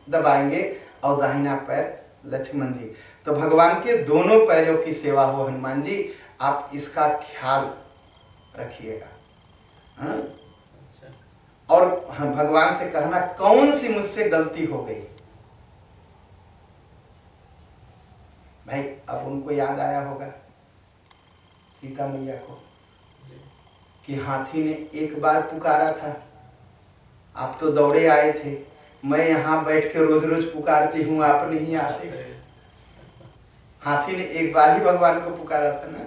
दबाएंगे और दाहिना पैर लक्ष्मण जी। तो भगवान के दोनों पैरों की सेवा हो हनुमान जी, आप इसका ख्याल रखिएगा। हाँ? और भगवान से कहना कौन सी मुझसे गलती हो गई। भाई अब उनको याद आया होगा सीता मैया को कि हाथी ने एक बार पुकारा था, आप तो दौड़े आए थे, मैं यहाँ बैठ के रोज रोज पुकारती हूँ आप नहीं आते। हाथी ने एक बार ही भगवान को पुकारा था ना,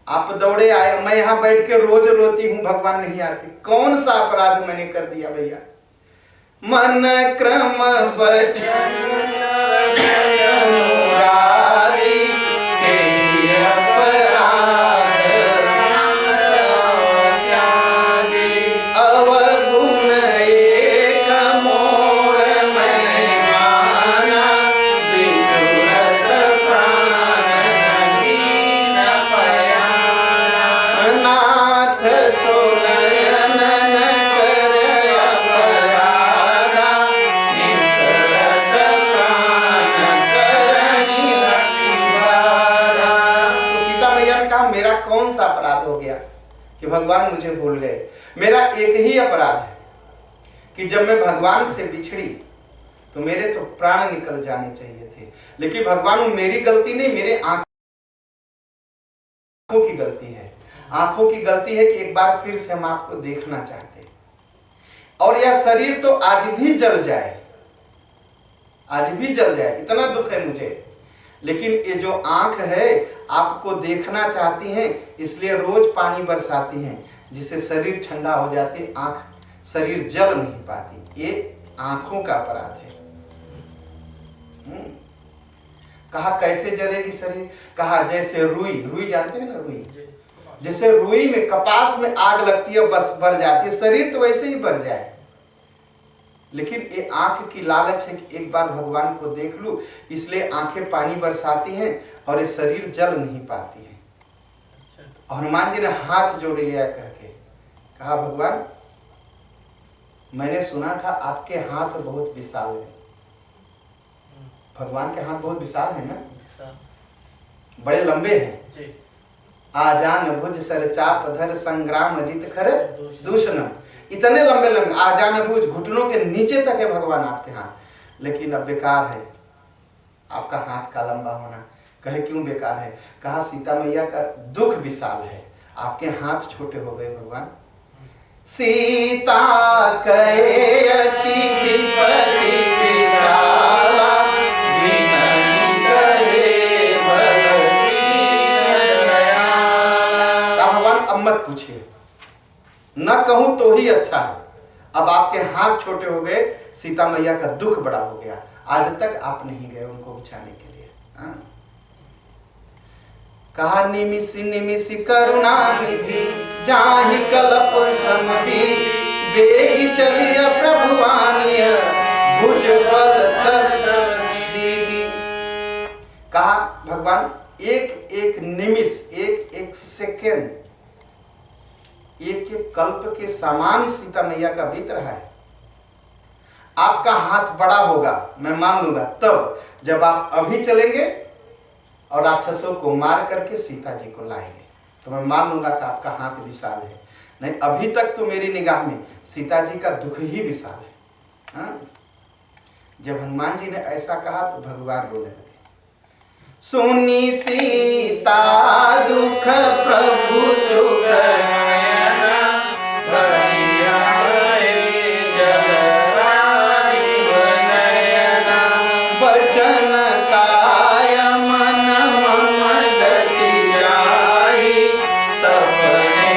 आप दौड़े आए, मैं यहाँ बैठ के रोज रोती हूँ भगवान नहीं आते। कौन सा अपराध मैंने कर दिया भैया? मन क्रम बचन अनुरागी तेहि अपराध अवगुण एक मोर मैं माना बिजुरत प्राण दीन पयाना नाथ सुनयन कर अपराधा निसरत प्राण करहि रखिवारा। तो सीता मैया ने कहा मेरा कौन सा अपराध हो गया कि भगवान मुझे भूल गए? मेरा एक ही अपराध है कि जब मैं भगवान से बिछड़ी तो मेरे तो प्राण निकल जाने चाहिए थे, लेकिन भगवान वो मेरी गलती नहीं, मेरे आंखों की गलती है। आंखों की गलती है कि एक बार फिर से हम आपको देखना चाहते हैं, और यह शरीर तो आज भी जल जाए, आज भी जल जाए, इतना दुख है मुझे लेकिन ये जो आंख है आपको देखना चाहती हैं, इसलिए रोज पानी बरसाती हैं, जिससे शरीर ठंडा हो जाती है, आंख शरीर जल नहीं पाती। ये आंखों का अपराध है। कहा कैसे जलेगी शरीर? कहा जैसे रुई, रुई जानते हैं ना रुई, जैसे रुई में कपास में आग लगती है बस बर जाती है, शरीर तो वैसे ही बर जाए। लेकिन ये आंख की लालच है कि एक बार भगवान को देख लूं, इसलिए आंखें पानी बरसाती हैं और ये शरीर जल नहीं पाती है। हनुमान जी ने हाथ जोड़ लिया करके कहा भगवान मैंने सुना था आपके हाथ बहुत विशाल है। भगवान के हाथ बहुत विशाल है ना, बड़े लंबे हैं। आजान भुज सर चाप धर संग्राम अजित खर दूषण, इतने लंबे लंबे आजान भुज, घुटनों के नीचे तक है भगवान आपके हाथ। लेकिन अब बेकार है आपका हाथ का लंबा होना। कहे क्यों बेकार है? कहा सीता मैया का दुख विशाल है, आपके हाथ छोटे हो गए भगवान। सीता कहे अति विपत्ति विशाला, बिनहि कहे भगवान अब मत पूछिए, न कहूं तो ही अच्छा है। अब आपके हाथ छोटे हो गए, सीता मैया का दुख बड़ा हो गया, आज तक आप नहीं गए उनको बचाने के लिए। कहा निमिषि निमिषि करुणा निधि, जाहि कल्प समभि, बेग चलिय प्रभुवानिय, भुज बल तर जीति। कहा भगवान एक एक निमिष, एक एक सेकेंड, एक एक कल्प के समान सीता मैया का बीत रहा है। आपका हाथ बड़ा होगा मैं मान लूंगा, तब जब आप अभी चलेंगे और राक्षसों को मार करके सीता जी को लाएंगे, तो मैं मान लूंगा कि आपका हाथ विशाल है। नहीं, अभी तक तो मेरी निगाह में सीता जी का दुख ही विशाल है। हाँ? जब हनुमान जी ने ऐसा कहा तो भगवान रोने लगे। सुनी सीता दुख प्रभु सुख, बचन काय मन मम गति जाहि, सपने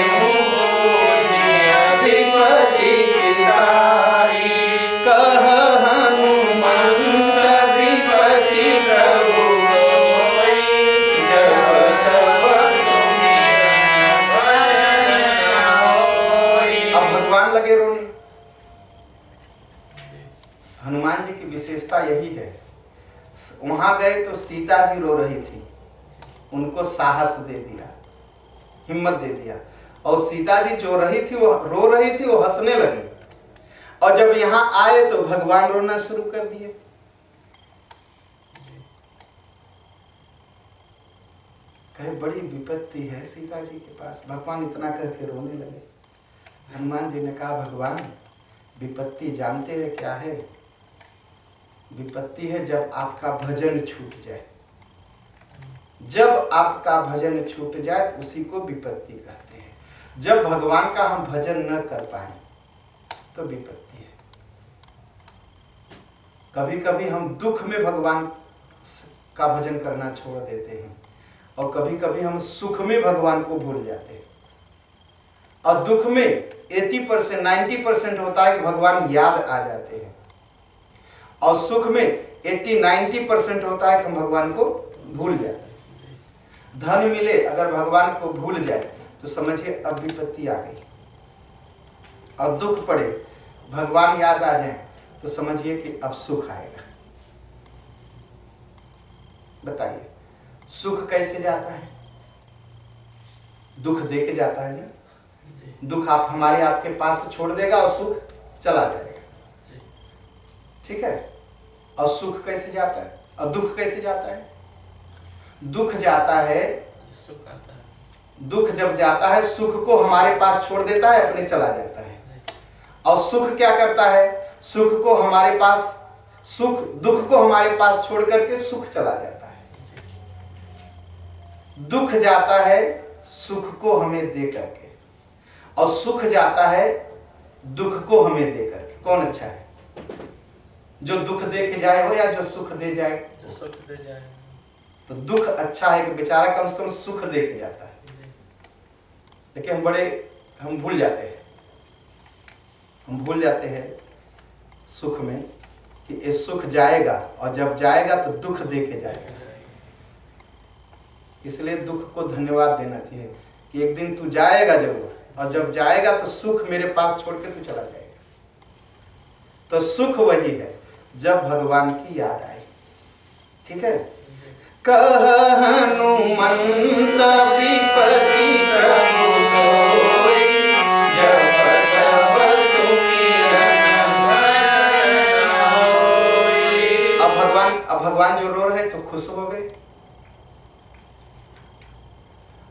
विपत्ति गिराहि, कह हनुमंत विपत्ति प्रभु सोई, जब तब सुमिरन भजन होई। अब भगवान लगे रोने। हनुमान जी की विशेषता यही है, वहां गए तो सीता जी रो रही थी, उनको साहस दे दिया, हिम्मत दे दिया, और सीता जी जो रही थी वो रो रही थी, वो हंसने लगी। और जब यहां आए तो भगवान रोना शुरू कर दिए। कहे बड़ी विपत्ति है सीता जी के पास, भगवान इतना कह के रोने लगे। हनुमान जी ने कहा भगवान विपत्ति जानते हैं क्या है? विपत्ति है जब आपका भजन छूट जाए। जब आपका भजन छूट जाए तो उसी को विपत्ति कहते हैं। जब भगवान का हम भजन न कर पाए तो विपत्ति है। कभी कभी हम दुख में भगवान का भजन करना छोड़ देते हैं, और कभी कभी हम सुख में भगवान को भूल जाते हैं। और दुख में 80% 90% होता है कि भगवान याद आ जाते हैं, और सुख में 80-90% होता है कि हम भगवान को भूल जाते हैं। धन मिले अगर भगवान को भूल जाए तो समझिए अब विपत्ति आ गई, और दुख पड़े भगवान याद आ जाए तो समझिए कि अब सुख आएगा। बताइए सुख कैसे जाता है? दुख दे के जाता है ना। दुख आप हमारे आपके पास छोड़ देगा और सुख चला जाएगा। ठीक है? और सुख कैसे जाता है और दुख कैसे जाता है? दुख जाता है, सुख आता है। दुख जब जाता है सुख को हमारे पास छोड़ देता है, अपने चला जाता है। और सुख क्या करता है? सुख को हमारे पास, दुख को हमारे पास छोड़ करके सुख चला जाता है। दुख जाता है सुख को हमें दे करके, और सुख जाता है दुख को हमें दे करके। कौन अच्छा है? जो दुख दे के जाए हो या जो सुख दे जाए? जो सुख दे जाए। तो दुख अच्छा है कि बेचारा कम से कम सुख दे के जाता है। लेकिन हम भूल जाते हैं सुख में कि ये सुख जाएगा, और जब जाएगा तो दुख दे के जाएगा। इसलिए दुख को धन्यवाद देना चाहिए कि एक दिन तू जाएगा जरूर, और जब जाएगा तो सुख मेरे पास छोड़ के तू चला जाएगा। तो सुख वही है जब भगवान की याद आए। ठीक है। कह हनुमंत विपति प्रभु सोई, जब तब सुमिरन भजन होई। अब भगवान जो रो रहे तो खुश हो गए,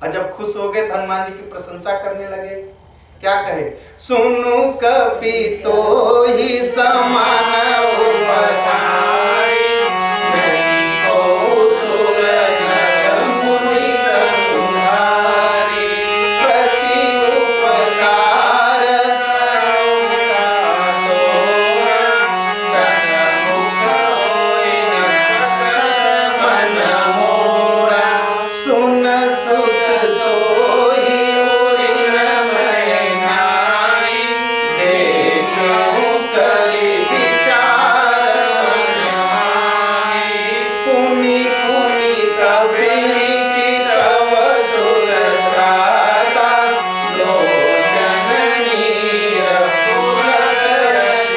और जब खुश हो गए तो हनुमान जी की प्रशंसा करने लगे। क्या कहे? सुनु कपि तो ही समान उपकारी, नहीं को सुर नर मुनि तुम्हारी, प्रति उपकार मन मोरा, सुन सुत तो ही उरिन मैनाई, देखूं करि विचार पुनि पुनि कवि चितव सुर त्राता, दो जननी रघुवर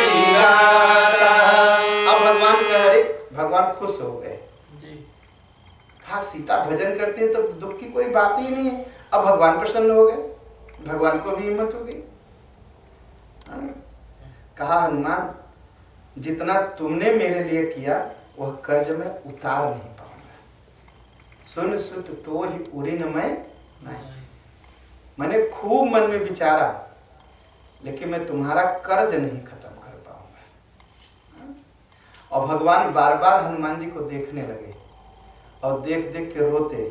दिगाता। अब भगवान कह रहे, भगवान खुश हो गए। हाँ, सीता भजन करते हैं तो दुख की कोई बात ही नहीं है। अब भगवान प्रसन्न हो गए, भगवान को भी हिम्मत हो गई। कहा हनुमान, जितना तुमने मेरे लिए किया वह कर्ज में उतार नहीं पाऊंगा। सुन सुत तो ही उरिन मैं नहीं। मैंने खूब मन में विचारा, लेकिन मैं तुम्हारा कर्ज नहीं खत्म कर पाऊंगा। और भगवान बार बार हनुमान जी को देखने लगे, और देख देख के रोते,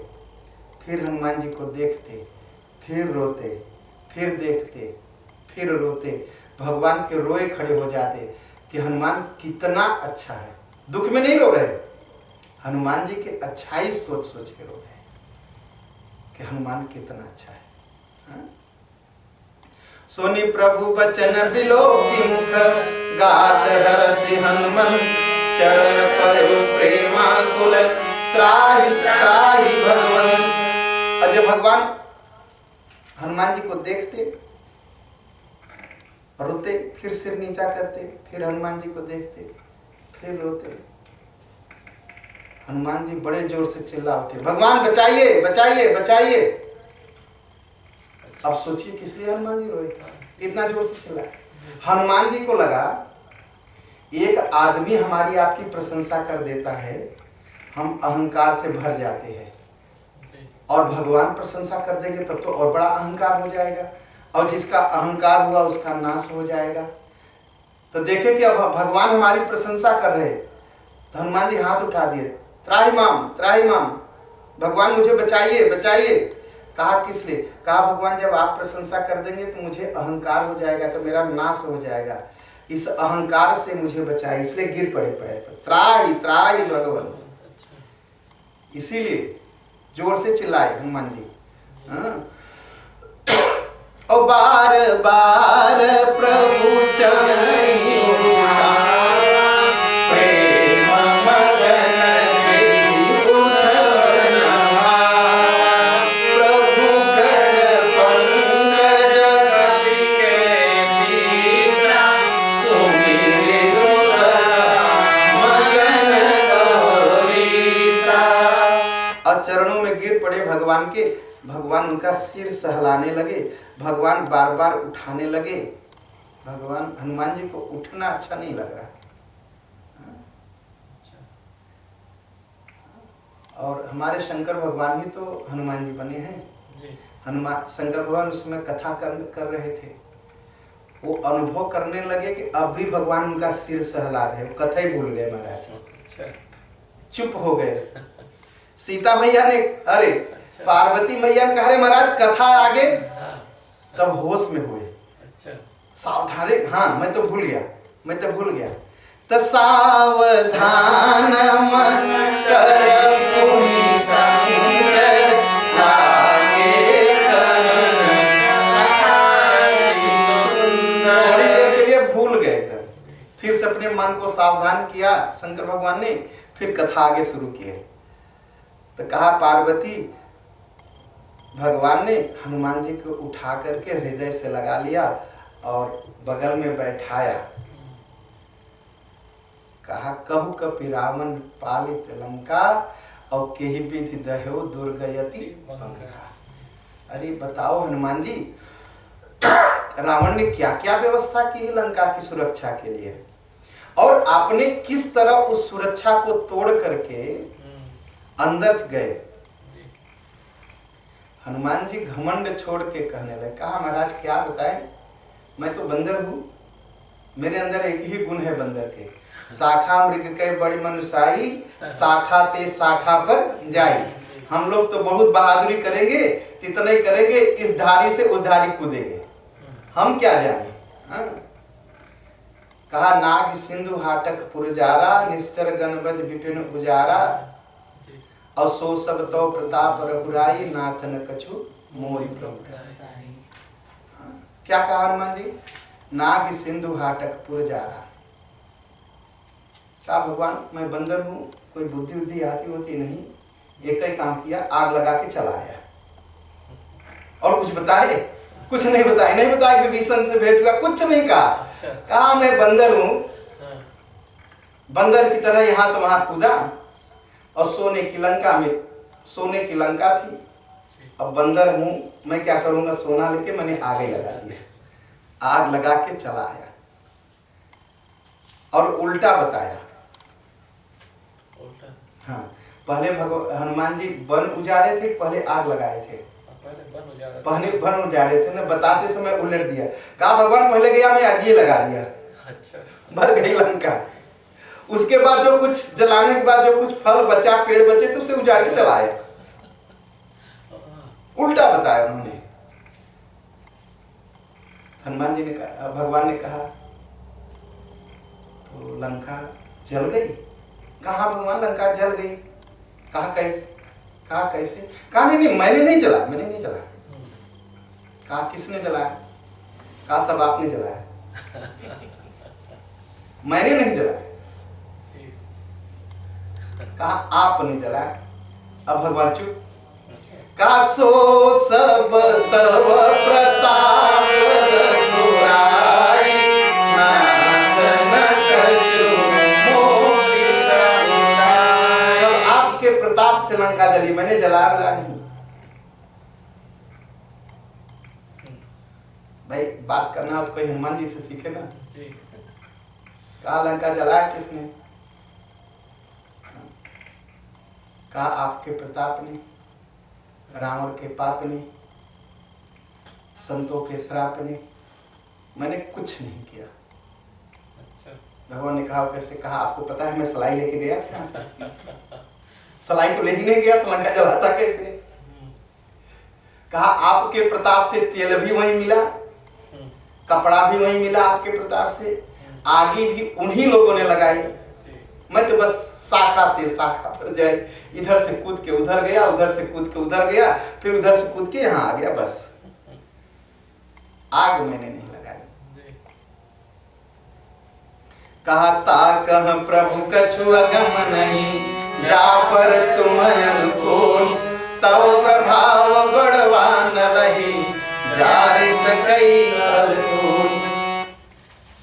फिर हनुमान जी को देखते, फिर रोते, फिर देखते, फिर रोते। भगवान के रोए खड़े हो जाते कि हनुमान कितना अच्छा है। दुख में नहीं रो रहे, हनुमान जी के अच्छाई सोच सोच के रो रहे कि हनुमान कितना अच्छा है। हाँ? सोनी प्रभु बचन बिलो की मुख, गात हरसि हनुमान चरण पर प्रेमा कुल, त्राहि त्राहि भगवन। अजय भगवान हनुमान जी को देखते, रोते, फिर सिर नीचा करते, फिर हनुमान जी को देखते, फिर रोते। हनुमान जी बड़े जोर से चिल्ला उठे, भगवान बचाइए बचाइए बचाइए। अब सोचिए किस लिए हनुमान जी रोए, इतना जोर से चिल्लाए। हनुमान जी को लगा एक आदमी हमारी आपकी प्रशंसा कर देता है, हम अहंकार से भर जाते हैं, और भगवान प्रशंसा कर देंगे तब तो और बड़ा अहंकार हो जाएगा, और जिसका अहंकार हुआ उसका नाश हो जाएगा। तो देखे कि अब भगवान हमारी प्रशंसा कर रहे, तो हनुमान जी हाथ उठा दिए, त्राहि माम, भगवान मुझे बचाइए बचाइए। कहा किस लिए? कहा भगवान जब आप प्रशंसा कर देंगे तो मुझे अहंकार हो जाएगा, तो मेरा नाश हो जाएगा, इस अहंकार से मुझे बचाए। इसलिए गिर पड़े पैर पर, त्राहि त्राहि भगवान। इसीलिए जोर से चिल्लाए हनुमान जी। और बार बार प्रभु चरणी प्रेम मगन देहि उठवना, प्रभु कर पंकज सुमिरे मगन गौरीसा। और चरणों में गिर पड़े भगवान के। भगवान उनका सिर सहलाने लगे, भगवान बार बार उठाने लगे। भगवान हनुमान जी को उठना अच्छा नहीं लग रहा। और हमारे शंकर भगवान ही तो हनुमान जी बने हैं। हनुमान शंकर भगवान उसमें कथा कर रहे थे, वो अनुभव करने लगे कि अब भी भगवान उनका सिर सहला रहे, कथा ही भूल गए महाराज, चुप हो गए। सीता मैया ने, अरे पार्वती मैया ने कहा, महाराज कथा आगे, तब होश में हुए, सावधान। हाँ मैं तो भूल गया। तो सावधान मन कर पुनि भगवान को सावधान किया शंकर भगवान ने, फिर कथा आगे शुरू की है। तो कहा पार्वती, भगवान ने हनुमान जी को उठा करके हृदय से लगा लिया और बगल में बैठाया। कहा कहु कपि रावण पालित लंका और केहि विधि दह्यो दुर्गयति पंका। अरे बताओ हनुमान जी, रावण ने क्या क्या व्यवस्था की है लंका की सुरक्षा के लिए, और आपने किस तरह उस सुरक्षा को तोड़ करके अंदर गए। हनुमान जी घमंड छोड़ के कहने लगे, कहा महाराज क्या बताएं, मैं तो बंदर हूं, मेरे अंदर एक ही गुण है बंदर के, शाखा मृग के बड़ी मनुष्याई, शाखा ते शाखा पर जाई। हम लोग तो बहुत बहादुरी करेंगे, इतना ही करेंगे, इस धारी से उस धारी कूदेंगे, हम क्या जाने। हाँ? कहा नाग सिंधु हाटक पुरजारा, निश्चर गणबज विपिन उजारा, और सो सब तो प्रताप रघुराई, नाथ न कछु मोहि प्रभु। क्या कहा हनुमान जी, नाग सिंधु हाटक पुरजारा। कहा भगवान मैं बंदर हूं, कोई बुद्धि बुद्धि आती होती नहीं, एक ही काम किया, आग लगा के चला आया। और कुछ बताए? कुछ नहीं बताए, नहीं बताया कि विभीषण से भेंट हुआ, कुछ नहीं कहा। कहा मैं बंदर हूं, बंदर की तरह यहां से वहां कूदा, और सोने की लंका में, सोने की लंका थी, अब बंदर हूं मैं क्या करूंगा, सोना लेके मैंने आग ही लगा दिया, आग लगा के चला आया। और उल्टा बताया। हाँ, पहले हनुमान जी वन उजाड़े थे, पहले आग लगाए थे, पहले वन उजाड़े थे ना, बताते समय उलट दिया। कहा भगवान पहले गया मैं आग लगा दिया, भर गई लंका। उसके बाद जो कुछ जलाने के बाद जो कुछ फल बचा, पेड़ बचे, तो उसे उजाड़ के चला आया। उल्टा बताया उन्होंने। हनुमान जी ने कहा, भगवान ने कहा तो लंका जल गई। कहा भगवान लंका जल गई। कहा कैसे? कहा कैसे? कहा नहीं मैंने नहीं जला, मैंने नहीं जलाया। कहा किसने जलाया? कहा सब आपने जलाया, मैंने नहीं जलाया। कहा आपने जलाया। अब भगवान चुप। कहा सो सब तव प्रताप रघुराई, नाथ न कछु मोहि रघुराई। सब आपके प्रताप से लंका जली, मैंने जलाया नहीं। भाई बात करना तो कोई हनुमान जी से सीखे ना। कहा लंका जलाया किसने? कहा आपके प्रताप ने, रावण के पाप ने, संतों के श्राप ने, मैंने कुछ नहीं किया। भगवान ने कहा कैसे? कहा आपको पता है मैं सलाई लेके गया था यहाँ से, सलाई तो लेके नहीं गया तो लंका जलाता कैसे? कहा आपके प्रताप से तेल भी वहीं मिला, कपड़ा भी वहीं मिला आपके प्रताप से, आगे भी उन्हीं लोगों ने लगाई, मैं तो बस शाखा ते शाखा पर जाए, इधर से कूद के उधर गया, उधर से कूद के उधर गया, फिर उधर से कूद के यहाँ आ गया, बस आग मैंने नहीं लगाई। कहा ताकह प्रभु कछु अगम नहीं, जा पर तुम अनुकूल, तव प्रभाव बड़वान लही, जार सकई अलकूल।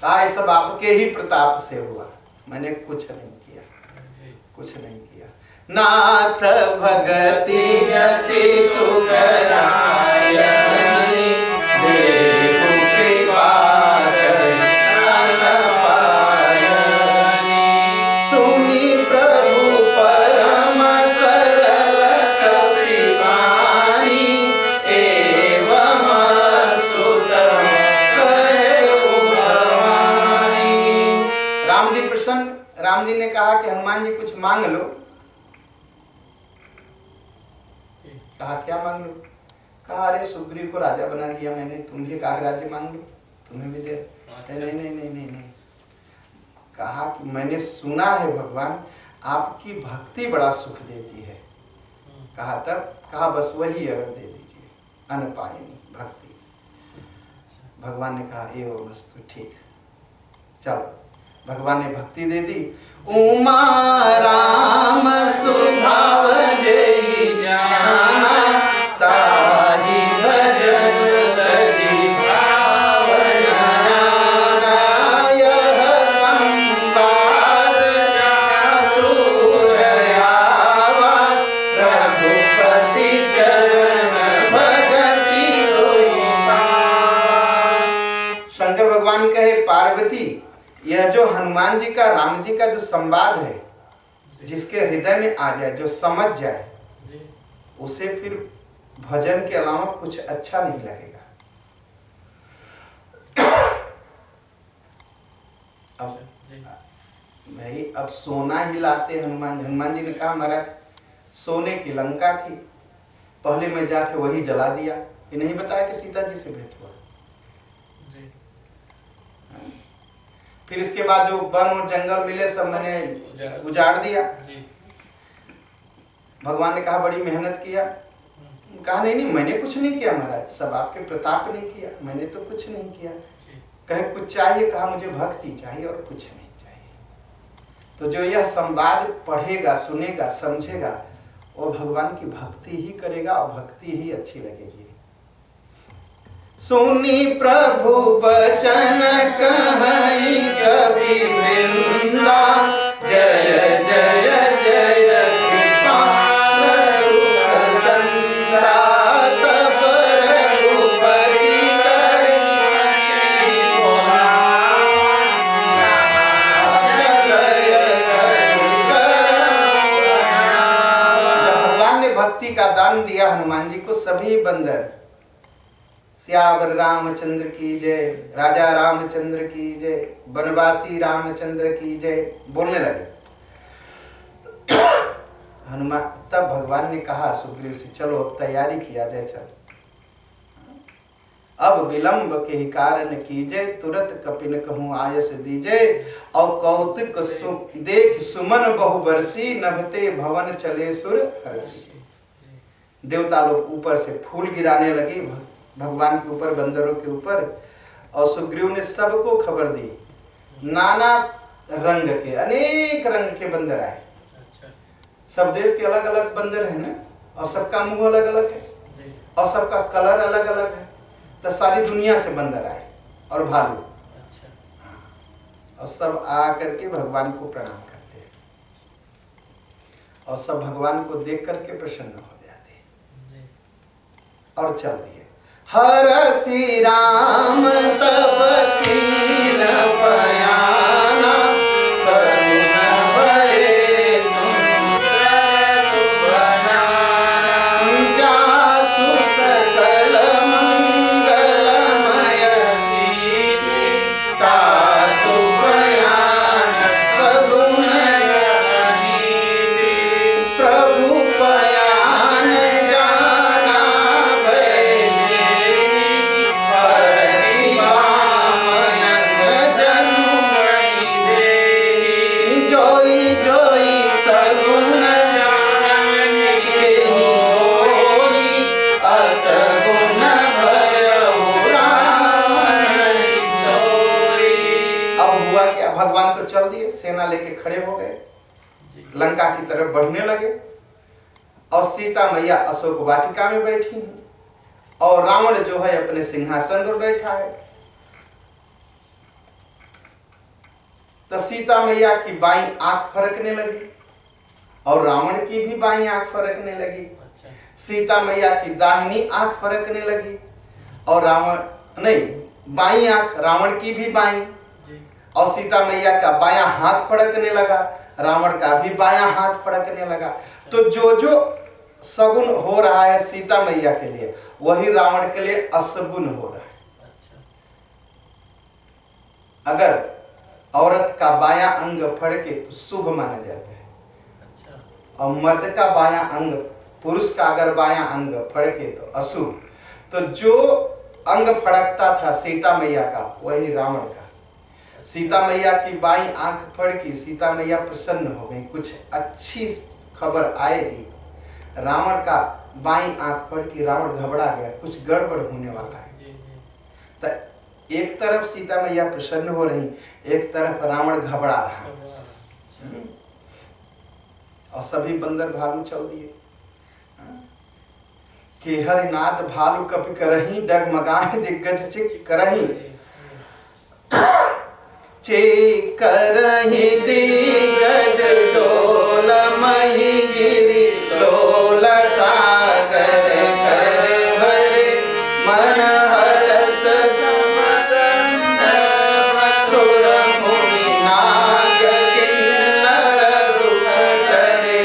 कहा सब आपके ही प्रताप से हुआ, मैंने कुछ नहीं किया, कुछ नहीं किया। नाथ भगति अति सुखदायनी, देहु कृपा अन पायनी, सुनी प्रभु परम सरल कपिवानी, एवं सुत कहेउ भवानी। राम जी प्रसन्न, राम जी ने कहा कि हनुमान जी कुछ मांग लो। कहा क्या मांग लो? कहा अरे सुग्रीव को राजा बना दिया मैंने, तुम भी एक राज्य मांग लो, तुम्हें भी दे। नहीं नहीं नहीं नहीं नहीं। कहा कि मैंने सुना है भगवान आपकी भक्ति बड़ा सुख देती है। कहा तब? कहा बस वही अगर दे दीजिए, अनपायनी भक्ति। भगवान ने कहा एवं वस्तु ठीक, चलो भगवान ने भक्ति दे दी। उमा राम सुभाव जय जाना, ताहि भजन तरि भावन आना। यह संवाद असुर आवा, रघुपति चरण भगति सोई पावा। शंकर भगवान कहे पार्वती, यह जो हनुमान जी का राम जी का जो संवाद है, जिसके हृदय में आ जाए, जो समझ जाए, उसे फिर भजन के अलावा कुछ अच्छा नहीं लगेगा। अब भाई अब सोना ही लाते हनुमान जी ने कहा महाराज सोने की लंका थी, पहले मैं जाके वही जला दिया। ये नहीं बताया कि सीता जी से भेंट हुआ। फिर इसके बाद जो वन और जंगल मिले सब मैंने उजाड़ दिया। भगवान ने कहा बड़ी मेहनत किया। कहा नहीं मैंने कुछ नहीं किया महाराज, सब आपके प्रताप ने किया, मैंने तो कुछ नहीं किया। कहे कुछ चाहिए? कहा मुझे भक्ति चाहिए और कुछ नहीं चाहिए। तो जो यह संवाद पढ़ेगा, सुनेगा, समझेगा, वो भगवान की भक्ति ही करेगा और भक्ति ही अच्छी लगेगी। सुनी प्रभु बचन कहई कबीरिंदा, जय जय जय कृपाल सुखदंता। तब रघुपति करि भगवान ने भक्ति का दान दिया हनुमान जी को, सभी बंदर श्यावर रामचंद्र की जय, राजा रामचंद्र की जय, वनवासी रामचंद्र की जय बोलने लगे। हनुमान तब भगवान ने कहा सुग्रीव से, चलो अब तैयारी किया जाए, चल अब विलंब के ही कारण कीजय, तुरंत कपिन कहूँ आयस दीजय। और कौतुक देख सुमन बहु बरसी, नभते भवन चले सुर हरसी। देवता लोग ऊपर से फूल गिराने लगे भगवान के ऊपर, बंदरों के ऊपर। और सुग्रीव ने सबको खबर दी। नाना रंग के, अनेक रंग के बंदर आए। सब देश के अलग अलग बंदर हैं ना, और सबका मुंह अलग अलग है और सबका कलर अलग अलग है। तो सारी दुनिया से बंदर आए और भालू, और सब आ करके भगवान को प्रणाम करते हैं और सब भगवान को देख करके प्रसन्न हो जाते हैं और चल दिए। हर श्री राम तब कीन पयाना, सरुन भये सुंदर सुबनाना। जासु सकल मंगलमय कीर्ति, तासु पयान सगुन नीति। प्रभु पयान जाना भगवान तो चल दिए, सेना लेके खड़े हो गए, लंका की तरफ बढ़ने लगे। और सीता मैया अशोक वाटिका में बैठी हैं और रावण जो है अपने सिंहासन पर बैठा है। तो सीता मैया की बाईं आंख फरकने लगी और रावण की भी बाईं आंख फरकने लगी। सीता मैया की दाहिनी आंख फरकने लगी और बाईं आंख रावण की भी बाईं, और सीता मैया का बायां हाथ फड़कने लगा, रावण का भी बायां हाथ फड़कने लगा। तो जो जो सगुन हो रहा है सीता मैया के लिए, वही रावण के लिए असगुन हो रहा है। अगर औरत का बायां अंग फड़के तो शुभ माना जाता है, और मर्द का बायां अंग, पुरुष का अगर बायां अंग फड़के तो अशुभ। तो जो अंग फड़कता था सीता मैया का, वही रावण का। सीता मैया की बाईं आंख फड़की, सीता मैया प्रसन्न हो गई, कुछ अच्छी खबर आएगी। रावण का बाईं आंख फड़की, रावण घबरा गया, कुछ गड़बड़ होने वाला है। तो एक तरफ सीता मैया प्रसन्न हो रही, एक तरफ रावण घबरा रहा। और सभी बंदर भालू चल दिए। कि हरिनाथ भालू कपि करही, डगमगाए दिग्गज चिक करही। चिक करही दिग्गज डोल मही गिरी, डोल सागर कर भरे मन हरस सुर मुनि नाग किन्नर रुख धरे।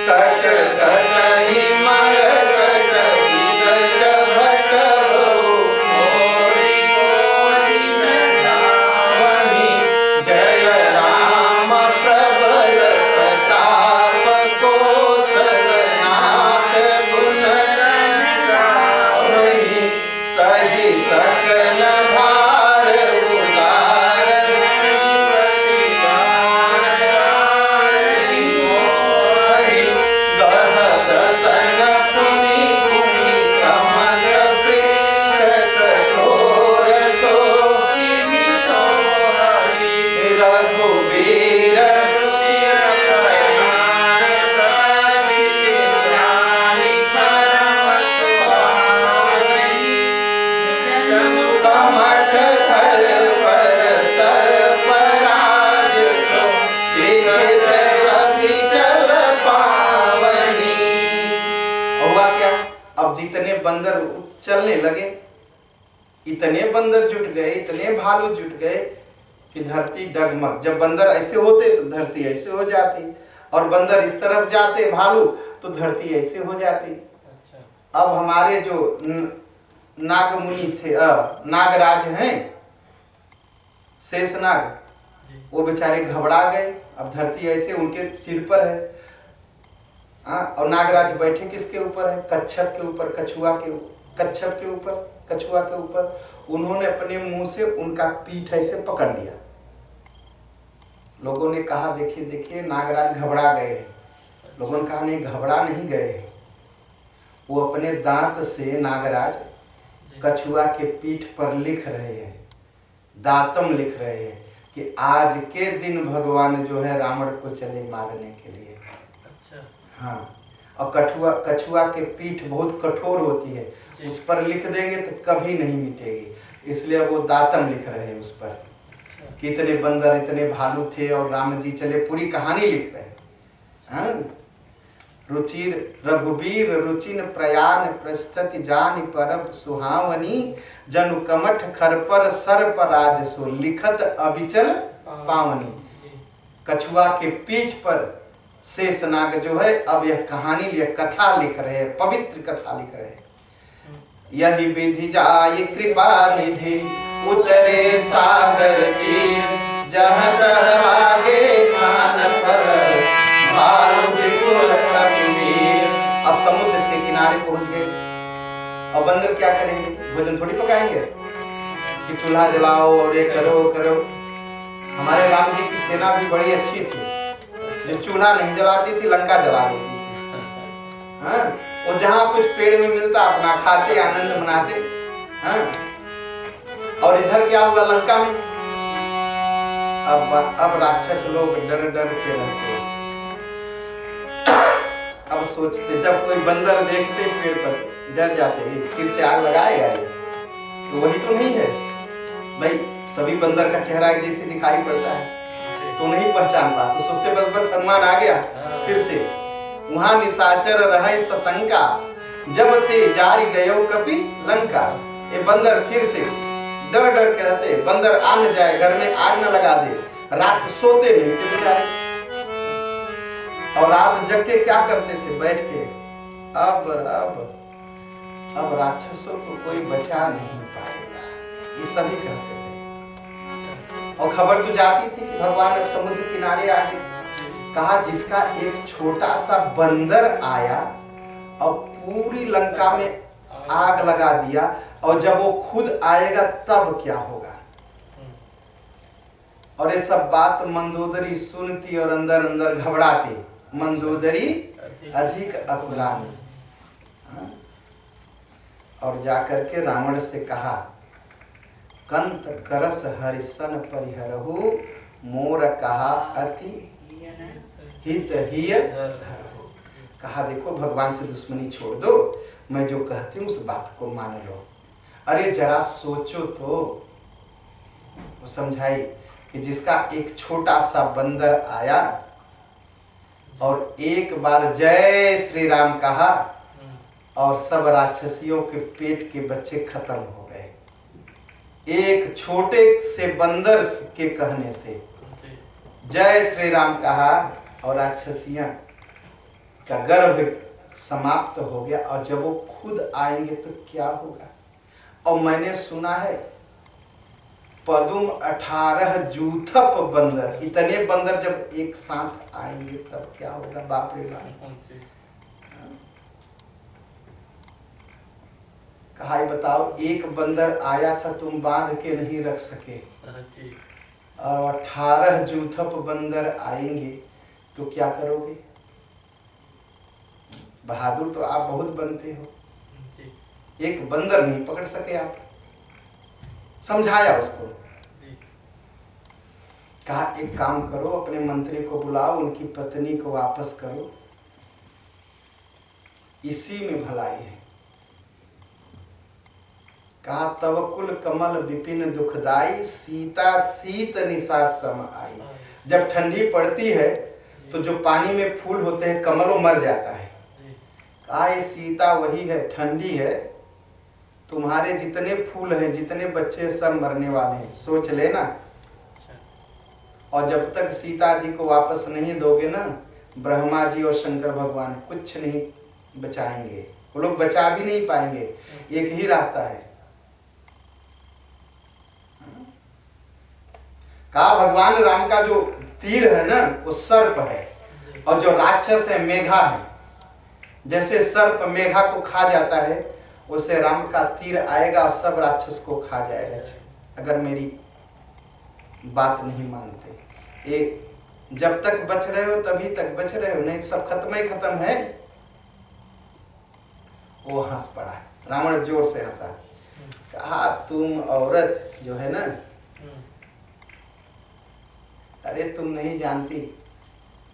कट कटहि मरकट विकट भट बहु वही जय राम प्रबल प्रताप कौशलनाथ गुण वही सही सकल भार उदार वही गह दसन पुनि पुनि कमल वृक्ष कठोर सो रघुबीर कमठ थर पर सर्पराज सो लिखित अभिचल पावनी। हुआ क्या? अब जितने बंदर चलने लगे, इतने बंदर जुट गए, इतने भालू जुट गए कि धरती डगमग। जब बंदर ऐसे होते तो धरती ऐसे हो जाती, और बंदर इस तरफ जाते भालू तो धरती ऐसे हो जाती। अब हमारे जो नागमुनि थे, नागराज हैं, शेषनाग, वो बेचारे घबरा गए। अब धरती ऐसे उनके सिर पर है, और नागराज बैठे किसके ऊपर है? कच्छप के ऊपर, कच्छप के ऊपर, कछुआ के ऊपर। उन्होंने अपने मुंह से उनका पीठ ऐसे पकड़ लिया। लोगों ने कहा देखिए देखिए नागराज घबरा गए। लोगों ने कहा नहीं, घबरा नहीं गए। वो अपने दांत से नागराज कछुआ के पीठ पर लिख रहे हैं, दातम लिख रहे हैं कि आज के दिन भगवान जो है रावण को चले मारने के लिए। हाँ, और कछुआ के पीठ बहुत कठोर होती है, उस पर लिख देंगे तो कभी नहीं मिटेगी। इसलिए वो दातम लिख रहे हैं उस पर कि इतने बंदर, इतने भालू थे और राम जी चले, पूरी कहानी लिख रहे हैं। हाँ? रुचिर रघुबीर रुचिन प्रयाण प्रस्तति जानि परब सुहावनी, जनु कमठ खर पर सर्पराज सो लिखत अभिचल पावनी। कछुआ के पीठ पर शेषनाग जो है अब यह कहानी, यह कथा लिख रहे हैं, पवित्र कथा लिख रहे हैं। यही विधि जाय कृपा निधि, उतरे सागर की, जहाँ तह आगे खान फल, भालु विपुल कपिवीर। अब समुद्र के किनारे पहुंच गए। अब बंदर क्या करेंगे? भोजन थोड़ी पकाएंगे कि चूल्हा जलाओ और ये करो करो। हमारे राम जी की सेना भी बड़ी अच्छी थी, जो चूल्हा नहीं जलाती थी, लंका जला देती थी। हाँ, वो जहाँ कुछ पेड़ में मिलता अपना खाते, आनंद मनाते। हाँ, और इधर क्या हुआ लंका में? अब राक्षस लोग डर डर के रहते। अब सोचते, जब कोई बंदर देखते पेड़ पर डर जाते, फिर से आग लगाएगा ये, तो वही तो नहीं है भाई। सभी बंदर का चेहरा एक जैसे दिखाई पड़ता है तो नहीं पहचान पा, तो सोचते बस बस हनुमान आ गया। फिर से वहां निशाचर रहे सशंका, जब ते जारी गयो कपि लंका। ये बंदर फिर से डर डर के रहते, बंदर आ न जाए, घर में आग न लगा दे। रात सोते नहीं थे बेचारे, और रात जग के क्या करते थे? बैठ के अब राक्षसों को कोई बचा नहीं पाएगा, ये सभी कहते थे। और खबर तो जाती थी कि भगवान अब समुद्र किनारे आ गए। कहा जिसका एक छोटा सा बंदर आया और पूरी लंका में आग लगा दिया, और जब वो खुद आएगा तब क्या होगा। और ये सब बात मंदोदरी सुनती और अंदर अंदर घबराती। मंदोदरी अधिक अकुलानी। और जाकर के रावण से कहा कंत करस हरिसन परिहरहु मोर कहा अति हित हिय धरहु। कहा देखो भगवान से दुश्मनी छोड़ दो, मैं जो कहती हूँ उस बात को मान लो। अरे जरा सोचो तो। वो समझाई कि जिसका एक छोटा सा बंदर आया और एक बार जय श्री राम कहा और सब राक्षसियों के पेट के बच्चे खत्म हो गए, एक छोटे से बंदर के कहने से। जय श्री राम कहा और राक्षसियां का गर्भ समाप्त हो गया। और जब वो खुद आएंगे तो क्या होगा। और मैंने सुना है पदुम 18 जूथप बंदर, इतने बंदर जब एक साथ आएंगे तब क्या होगा। बाप रे बाप। कहा बताओ, एक बंदर आया था तुम बांध के नहीं रख सके, और 18 जूथप बंदर आएंगे तो क्या करोगे। बहादुर तो आप बहुत बनते हो, एक बंदर नहीं पकड़ सके आप। समझाया उसको। कहा एक काम करो, अपने मंत्री को बुलाओ, उनकी पत्नी को वापस करो, इसी में भलाई है। कहा तव कुल कमल विपिन दुखदाई, सीता शीत निशा सम आई। जब ठंडी पड़ती है तो जो पानी में फूल होते हैं कमल वो मर जाता है। कहा ये सीता वही है, ठंडी है, तुम्हारे जितने फूल हैं जितने बच्चे सब मरने वाले हैं, सोच लेना। और जब तक सीता जी को वापस नहीं दोगे ना, ब्रह्मा जी और शंकर भगवान कुछ नहीं बचाएंगे, वो लोग बचा भी नहीं पाएंगे। एक ही रास्ता है। कहा भगवान राम का जो तीर है ना वो सर्प है, और जो राक्षस है मेघा है। जैसे सर्प मेघा को खा जाता है, उसे राम का तीर आएगा और सब राक्षस को खा जाएगा, अगर मेरी बात नहीं मानते। एक जब तक बच रहे हो तभी तक बच रहे हो, नहीं सब खत्म ही खत्म है। वो हंस पड़ा, रावण जोर से हंसा। कहा तुम औरत जो है ना, अरे तुम नहीं जानती,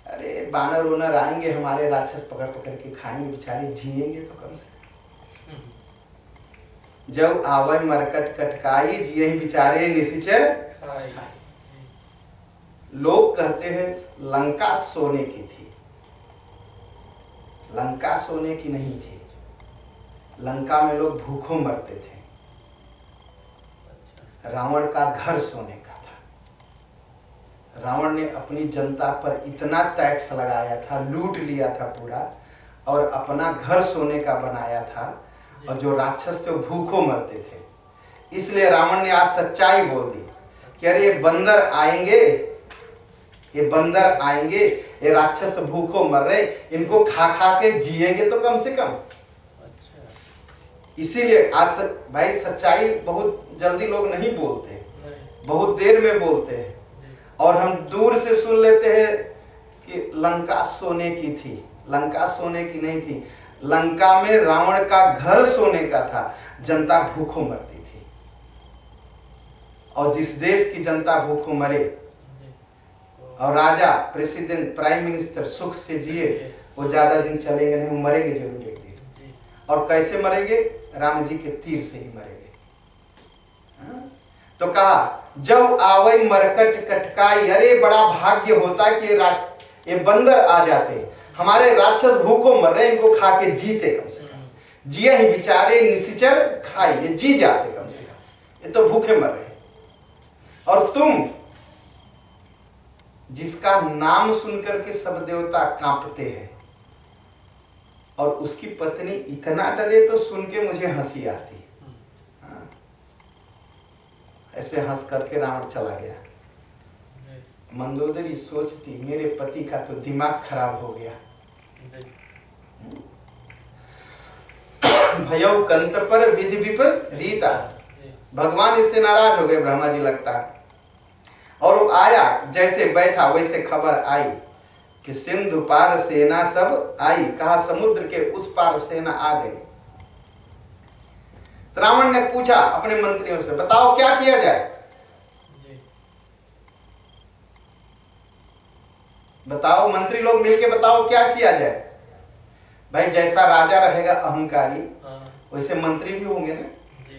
अरे बानर उनर आएंगे हमारे, राक्षस पकड़ पकड़ के खाएंगे, बेचारे जिएंगे तो कम से। जब आवे मरकट कटकाई, जिये बेचारे निशिचर। लोग कहते हैं लंका सोने की थी, लंका सोने की नहीं थी। लंका में लोग भूखों मरते थे, रावण का घर सोने का था। रावण ने अपनी जनता पर इतना टैक्स लगाया था, लूट लिया था पूरा, और अपना घर सोने का बनाया था, और जो राक्षस थे वो भूखों मरते थे। इसलिए रावण ने आज सच्चाई बोल दी कि अरे ये बंदर आएंगे, ये बंदर आएंगे, ये राक्षस भूखों मर रहे, इनको खा खा के जिएंगे तो कम से कम। इसीलिए आज भाई सच्चाई बहुत जल्दी लोग नहीं बोलते, बहुत देर में बोलते हैं। और हम दूर से सुन लेते हैं कि लंका सोने की थी। लंका सोने की नहीं थी, लंका में रावण का घर सोने का था, जनता भूखों मरती थी। और जिस देश की जनता भूखों मरे और राजा प्रेसिडेंट प्राइम मिनिस्टर सुख से जिए, वो ज्यादा दिन चलेंगे नहीं, मरेंगे जरूर एक दिन। और कैसे मरेंगे, राम जी के तीर से ही मरेंगे। तो कहा जब आवे मरकट कटकाई, अरे बड़ा भाग्य होता कि ये बंदर आ जाते, हमारे राक्षस भूखों मर रहे, इनको खा के जीते कम से कम। जिये ही बेचारे निशिचर खाई, ये जी जाते कम से कम, ये तो भूखे मर रहे। और तुम जिसका नाम सुनकर के सब देवता कांपते हैं, और उसकी पत्नी इतना डरे तो सुन के मुझे हंसी आती। ऐसे हंस करके रावण चला गया। मंदोदरी सोचती मेरे पति का तो दिमाग खराब हो गया। भयौ कंत पर विधि विपरीता, भगवान इससे नाराज हो गए, ब्रह्मा जी लगता। और वो आया, जैसे बैठा वैसे खबर आई कि सिंधु पार सेना सब आई। कहा समुद्र के उस पार सेना आ गई। तो रावण ने पूछा अपने मंत्रियों से, बताओ क्या किया जाए, जी। बताओ मंत्री लोग मिलके बताओ क्या किया जाए। भाई जैसा राजा रहेगा अहंकारी, हाँ, वैसे मंत्री भी होंगे ना। जी।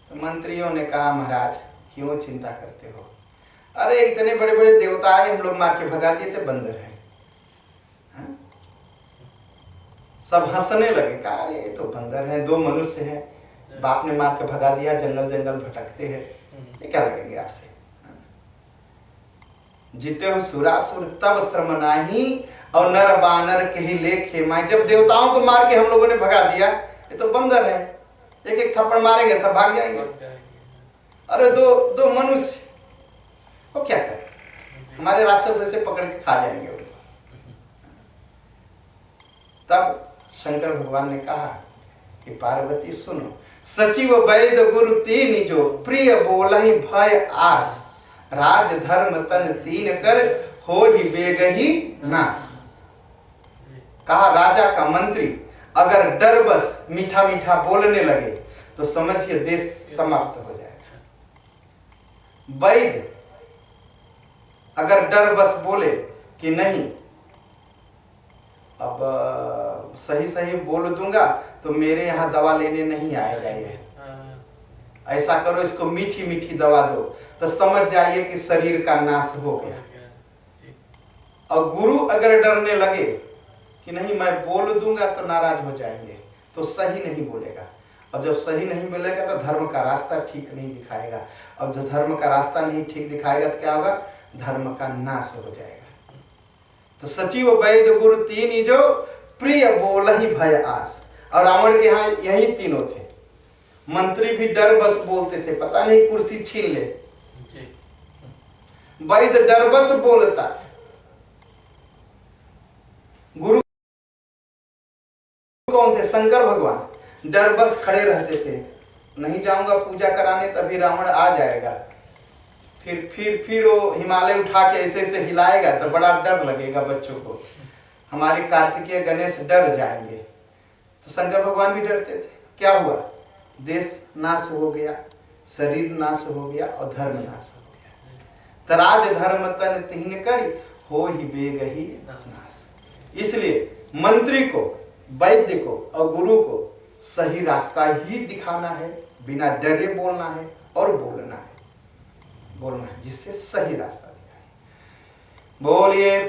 तो मंत्रियों ने कहा, महाराज क्यों चिंता करते हो, अरे इतने बड़े बड़े देवता आए, हम लोग मार के भगा दिए थे, बंदर है। हाँ? सब हंसने लगे, कहा अरे ये तो बंदर है, दो मनुष्य हैं, बाप ने मार के भगा दिया, जंगल जंगल भटकते हैं, ये क्या लगेंगे आपसे। जीते हो सुरासुर तब श्रम नाही, और नर बानर के ही लेखे माए। जब देवताओं को मार के हम लोगों ने भगा दिया, ये तो बंदर है, एक एक थप्पड़ मारेंगे सब भाग जाएंगे। अरे दो दो मनुष्य, वो क्या करें, हमारे राक्षस वैसे पकड़ के खा जाएंगे उनको। तब शंकर भगवान ने कहा कि पार्वती सुनो, सचिव वैद गुरु तीन जो, प्रिय बोलहि भय आस, राज धर्म तन तीन कर, हो ही बेगही नाश। कहा राजा का मंत्री अगर डर बस मीठा मीठा बोलने लगे तो समझिए देश समाप्त हो जाएगा। वैद्य अगर डर बस बोले कि नहीं अब सही सही बोल दूंगा तो मेरे यहाँ दवा लेने नहीं आएगा ये, ऐसा करो इसको मीठी मीठी दवा दो, तो समझ जाइए कि शरीर का नाश हो गया। और गुरु अगर डरने लगे कि नहीं मैं बोल दूंगा तो नाराज हो जाएंगे, तो सही नहीं बोलेगा, और जब सही नहीं बोलेगा तो धर्म का रास्ता ठीक नहीं दिखाएगा, और जब धर्म का रास्ता नहीं ठीक दिखाएगा तो क्या होगा, धर्म का नाश हो जाएगा। तो सचिव वैद्य गुरु तीन जो, प्रिय बोलहि भय आस। और रावण के यहाँ यही तीनों थे, मंत्री भी डर बस बोलते थे, पता नहीं कुर्सी छीन ले, वैद्य डर बस बोलता था, गुरु कौन थे, शंकर भगवान डर बस खड़े रहते थे, नहीं जाऊंगा पूजा कराने तभी रावण आ जाएगा, फिर वो हिमालय उठा के ऐसे ऐसे हिलाएगा तो बड़ा डर लगेगा बच्चों को, हमारे कार्तिकेय गणेश डर जाएंगे। तो शंकर भगवान भी डरते थे। क्या हुआ, देश नाश हो गया, शरीर नाश हो गया और धर्म नाश हो गया। तो राज धर्म तन तीन करी, हो ही बेग ही नाश। इसलिए मंत्री को, वैद्य को और गुरु को सही रास्ता ही दिखाना है, बिना डरे बोलना है और बोलना है, जिससे सही रास्ता दिखाए। बोलिए